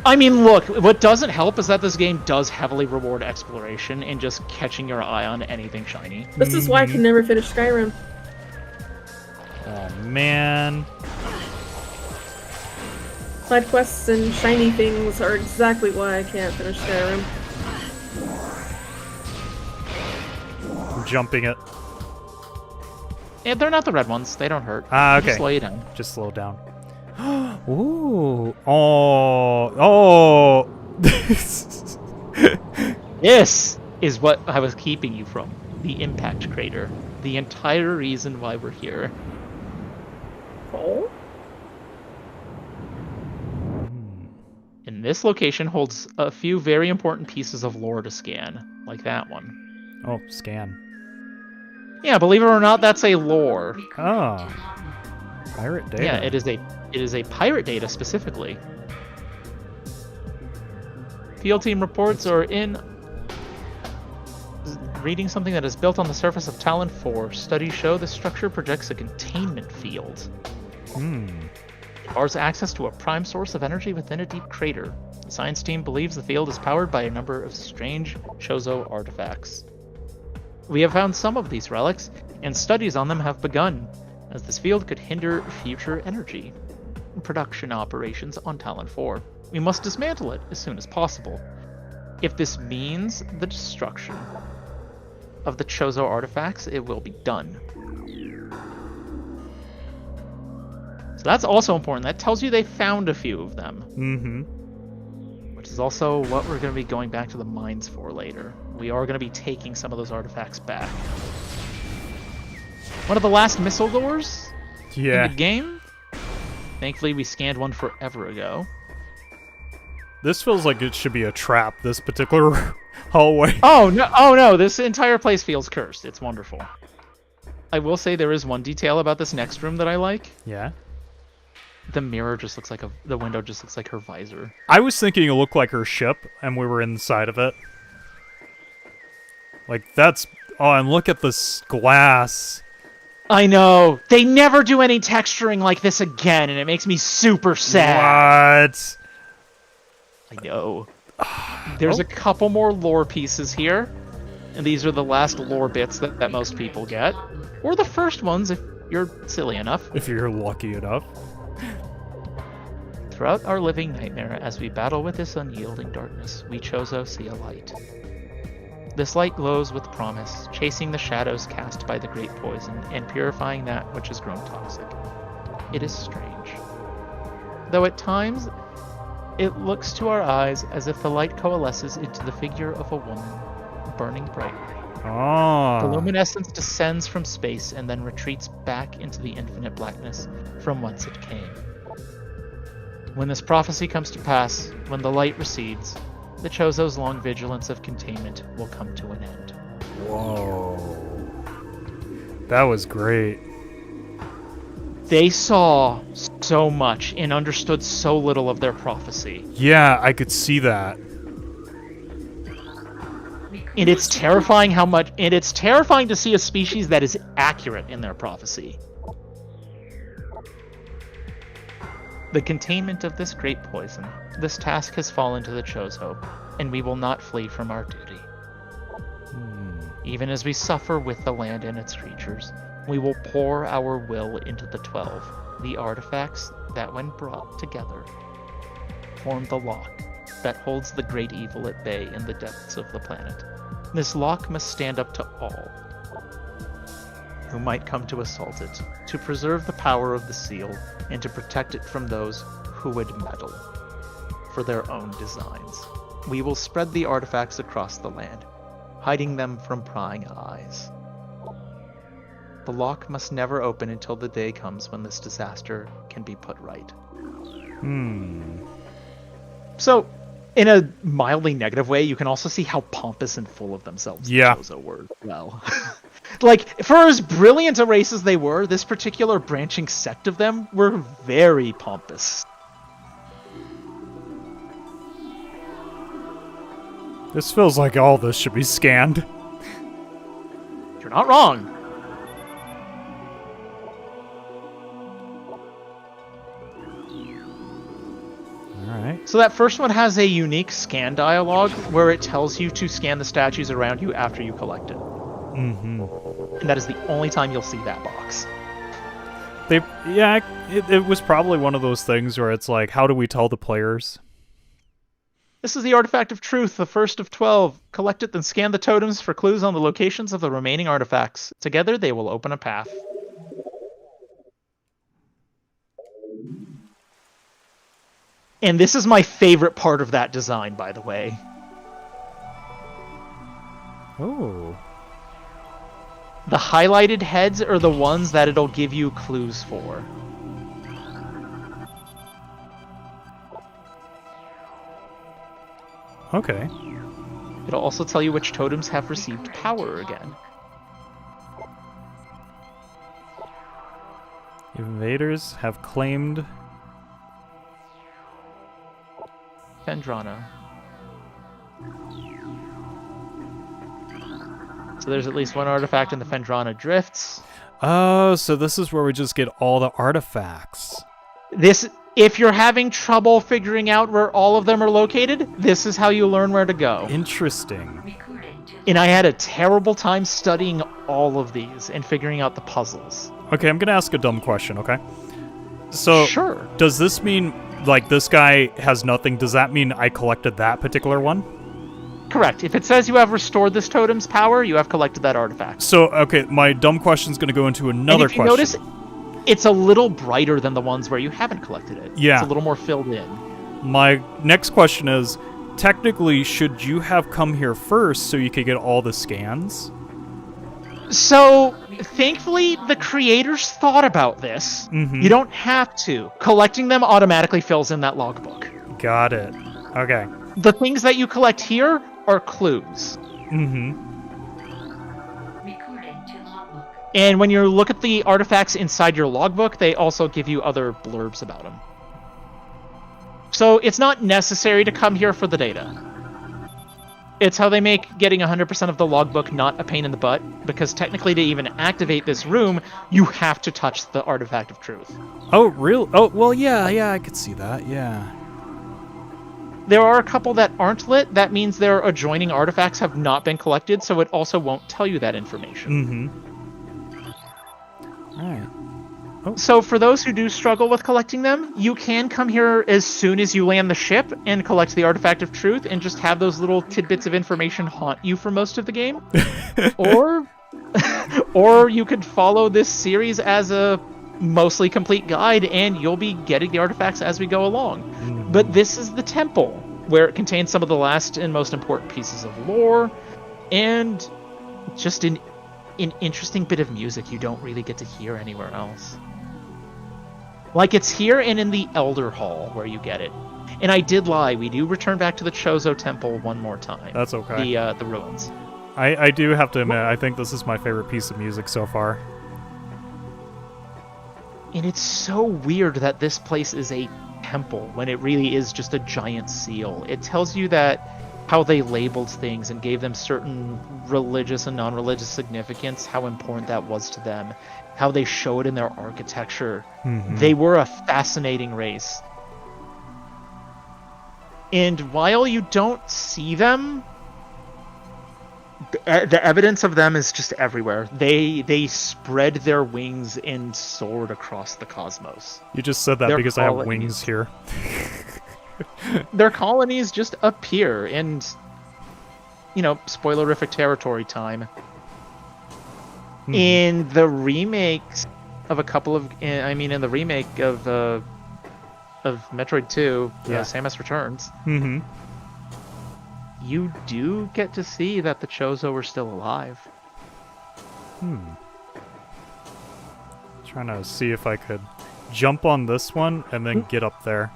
Speaker 3: I mean, look, what doesn't help is that this game does heavily reward exploration and just catching your eye on anything shiny.
Speaker 4: This is why I can never finish Skyrim.
Speaker 1: Oh man.
Speaker 4: Side quests and shiny things are exactly why I can't finish Skyrim.
Speaker 1: I'm jumping it.
Speaker 3: Yeah, they're not the red ones. They don't hurt.
Speaker 1: Ah, okay.
Speaker 3: Just slow you down.
Speaker 1: Just slow down. Ooh. Oh.
Speaker 3: This is what I was keeping you from. The impact crater. The entire reason why we're here.
Speaker 4: Oh?
Speaker 3: And this location holds a few very important pieces of lore to scan, like that one.
Speaker 1: Oh, scan.
Speaker 3: Yeah, believe it or not, that's a lore.
Speaker 1: Oh. Pirate data.
Speaker 3: Yeah, it is a pirate data specifically. Field team reports are in reading something that is built on the surface of Talon 4. Studies show the structure projects a containment field. It bars access to a prime source of energy within a deep crater. The science team believes the field is powered by a number of strange Chozo artifacts. We have found some of these relics, and studies on them have begun, as this field could hinder future energy production operations on Talon 4. We must dismantle it as soon as possible. If this means the destruction of the Chozo artifacts, it will be done. So that's also important. That tells you they found a few of them. Which is also what we're going to be going back to the mines for later. We are going to be taking some of those artifacts back. One of the last missile doors in the game. Thankfully, we scanned one forever ago.
Speaker 1: This feels like it should be a trap, this particular hallway.
Speaker 3: Oh no, this entire place feels cursed. It's wonderful. I will say there is one detail about this next room that I like.
Speaker 1: Yeah.
Speaker 3: The mirror just looks like the window just looks like her visor.
Speaker 1: I was thinking it looked like her ship, and we were inside of it. Like, that's... Oh, and look at this glass.
Speaker 3: I know. They never do any texturing like this again, and it makes me super sad.
Speaker 1: What?
Speaker 3: I know. There's a couple more lore pieces here, and these are the last lore bits that most people get. Or the first ones, if you're silly enough.
Speaker 1: If you're lucky enough.
Speaker 3: Throughout our living nightmare, as we battle with this unyielding darkness, we Chozo see a light. This light glows with promise, chasing the shadows cast by the great poison, and purifying that which has grown toxic. It is strange. Though at times, it looks to our eyes as if the light coalesces into the figure of a woman, burning brightly.
Speaker 1: Oh.
Speaker 3: The luminescence descends from space and then retreats back into the infinite blackness from whence it came. When this prophecy comes to pass, when the light recedes, the Chozo's long vigilance of containment will come to an end.
Speaker 1: Whoa. That was great.
Speaker 3: They saw so much and understood so little of their prophecy.
Speaker 1: Yeah, I could see that.
Speaker 3: And it's terrifying it's terrifying to see a species that is accurate in their prophecy. The containment of this great poison, this task has fallen to the Chozo, and we will not flee from our duty. Even as we suffer with the land and its creatures, we will pour our will into the 12, the artifacts that, when brought together, form the lock that holds the great evil at bay in the depths of the planet. This lock must stand up to all who might come to assault it, to preserve the power of the seal, and to protect it from those who would meddle for their own designs. We will spread the artifacts across the land, hiding them from prying eyes. The lock must never open until the day comes when this disaster can be put right. So, in a mildly negative way, you can also see how pompous and full of themselves the Chozo were. Well, Like, for as brilliant a race as they were, this particular branching sect of them were very pompous.
Speaker 1: This feels like all this should be scanned.
Speaker 3: You're not wrong.
Speaker 1: Alright.
Speaker 3: So that first one has a unique scan dialogue where it tells you to scan the statues around you after you collect it.
Speaker 1: Mm-hmm.
Speaker 3: And that is the only time you'll see that box.
Speaker 1: It was probably one of those things where it's like, how do we tell the players?
Speaker 3: This is the Artifact of Truth, the first of 12. Collect it, then scan the totems for clues on the locations of the remaining artifacts. Together, they will open a path. And this is my favorite part of that design, by the way.
Speaker 1: Oh.
Speaker 3: The highlighted heads are the ones that it'll give you clues for.
Speaker 1: Okay.
Speaker 3: It'll also tell you which totems have received power again.
Speaker 1: Invaders have claimed...
Speaker 3: Fendrana. So there's at least one artifact in the Fendrana Drifts.
Speaker 1: Oh, so this is where we just get all the artifacts.
Speaker 3: If you're having trouble figuring out where all of them are located, this is how you learn where to go.
Speaker 1: Interesting.
Speaker 3: And I had a terrible time studying all of these and figuring out the puzzles.
Speaker 1: Okay, I'm gonna ask a dumb question, okay? So,
Speaker 3: Sure.
Speaker 1: Does this mean, like, this guy has nothing? Does that mean I collected that particular one?
Speaker 3: Correct. If it says you have restored this totem's power, you have collected that artifact.
Speaker 1: So, okay, my dumb question's gonna go into another
Speaker 3: and if you
Speaker 1: question.
Speaker 3: Notice, it's a little brighter than the ones where you haven't collected it.
Speaker 1: Yeah.
Speaker 3: It's a little more filled in.
Speaker 1: My next question is, technically, should you have come here first so you could get all the scans?
Speaker 3: So, thankfully, the creators thought about this.
Speaker 1: Mm-hmm.
Speaker 3: You don't have to. Collecting them automatically fills in that logbook.
Speaker 1: Got it. Okay.
Speaker 3: The things that you collect here are clues.
Speaker 1: Mm-hmm.
Speaker 3: And when you look at the artifacts inside your logbook, they also give you other blurbs about them. So it's not necessary to come here for the data. It's how they make getting 100% of the logbook not a pain in the butt, because technically to even activate this room, you have to touch the Artifact of Truth.
Speaker 1: Oh, real? Oh, well, yeah, I could see that, yeah.
Speaker 3: There are a couple that aren't lit. That means their adjoining artifacts have not been collected, so it also won't tell you that information.
Speaker 1: Mm-hmm. Alright. Oh.
Speaker 3: So for those who do struggle with collecting them, you can come here as soon as you land the ship and collect the Artifact of Truth and just have those little tidbits of information haunt you for most of the game. Or you could follow this series as a mostly complete guide and you'll be getting the artifacts as we go along.
Speaker 1: Mm-hmm.
Speaker 3: But this is the temple, where it contains some of the last and most important pieces of lore and just an interesting bit of music you don't really get to hear anywhere else. Like, it's here and in the Elder Hall where you get it. And I did lie, we do return back to the Chozo Temple one more time.
Speaker 1: That's okay.
Speaker 3: The ruins.
Speaker 1: I do have to admit, I think this is my favorite piece of music so far.
Speaker 3: And it's so weird that this place is a temple when it really is just a giant seal. It tells you that how they labeled things and gave them certain religious and non-religious significance, how important that was to them, how they show it in their architecture.
Speaker 1: Mm-hmm.
Speaker 3: They were a fascinating race. And while you don't see them, the evidence of them is just everywhere. They spread their wings and soared across the cosmos.
Speaker 1: You just said that because I have wings here.
Speaker 3: Their colonies just appear, and, you know, spoilerific territory time. In the remakes of a couple of, in the remake of Metroid 2, Samus Returns, you do get to see that the Chozo are still alive.
Speaker 1: Trying to see if I could jump on this one and then get up there.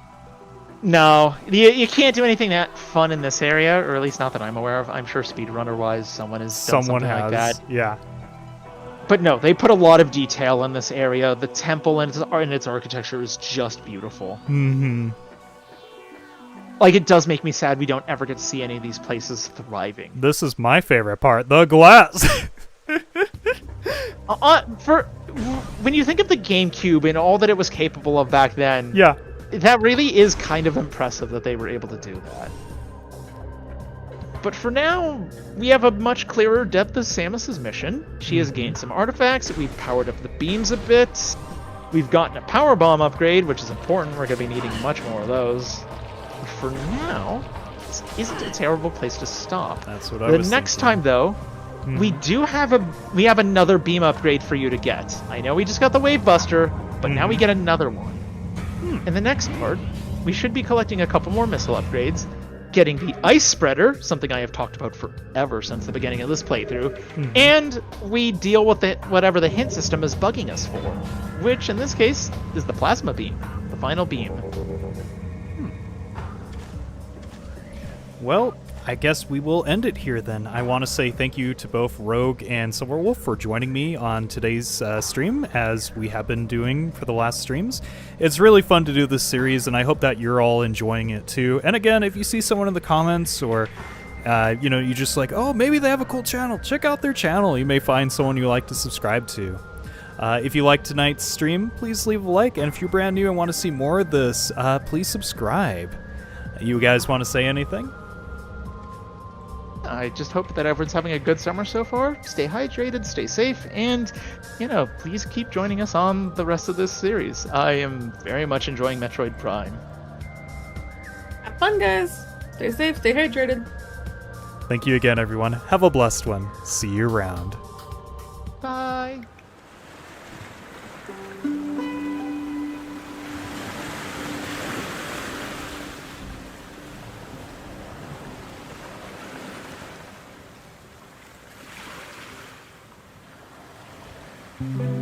Speaker 3: No, you can't do anything that fun in this area, or at least not that I'm aware of. I'm sure speedrunner-wise, someone has done something like that.
Speaker 1: Yeah.
Speaker 3: But no, they put a lot of detail in this area. The temple and its architecture is just beautiful.
Speaker 1: Mm-hmm.
Speaker 3: Like, it does make me sad we don't ever get to see any of these places thriving.
Speaker 1: This is my favorite part, the glass.
Speaker 3: When you think of the GameCube and all that it was capable of back then,
Speaker 1: Yeah.
Speaker 3: that really is kind of impressive that they were able to do that. But for now, we have a much clearer depth of Samus's mission. She has gained some artifacts, we've powered up the beams a bit, we've gotten a power bomb upgrade, which is important, we're going to be needing much more of those. But for now, this isn't a terrible place to stop.
Speaker 1: That's what I was
Speaker 3: The next
Speaker 1: thinking.
Speaker 3: time, though, we have another beam upgrade for you to get. I know we just got the Wave Buster, but now we get another one. In the next part, we should be collecting a couple more missile upgrades, getting the Ice Spreader, something I have talked about forever since the beginning of this playthrough, and we deal with whatever the hint system is bugging us for, which in this case is the Plasma Beam, the final beam.
Speaker 1: Well, I guess we will end it here then. I want to say thank you to both Rogue and Silverwolf for joining me on today's stream, as we have been doing for the last streams. It's really fun to do this series, and I hope that you're all enjoying it too. And again, if you see someone in the comments or you just like, oh, maybe they have a cool channel, check out their channel. You may find someone you like to subscribe to. If you liked tonight's stream, please leave a like, and if you're brand new and want to see more of this, please subscribe. You guys want to say anything?
Speaker 3: I just hope that everyone's having a good summer so far. Stay hydrated, stay safe, and, please keep joining us on the rest of this series. I am very much enjoying Metroid Prime.
Speaker 4: Have fun, guys. Stay safe, stay hydrated.
Speaker 1: Thank you again, everyone. Have a blessed one. See you around.
Speaker 3: Bye!
Speaker 1: Thank you.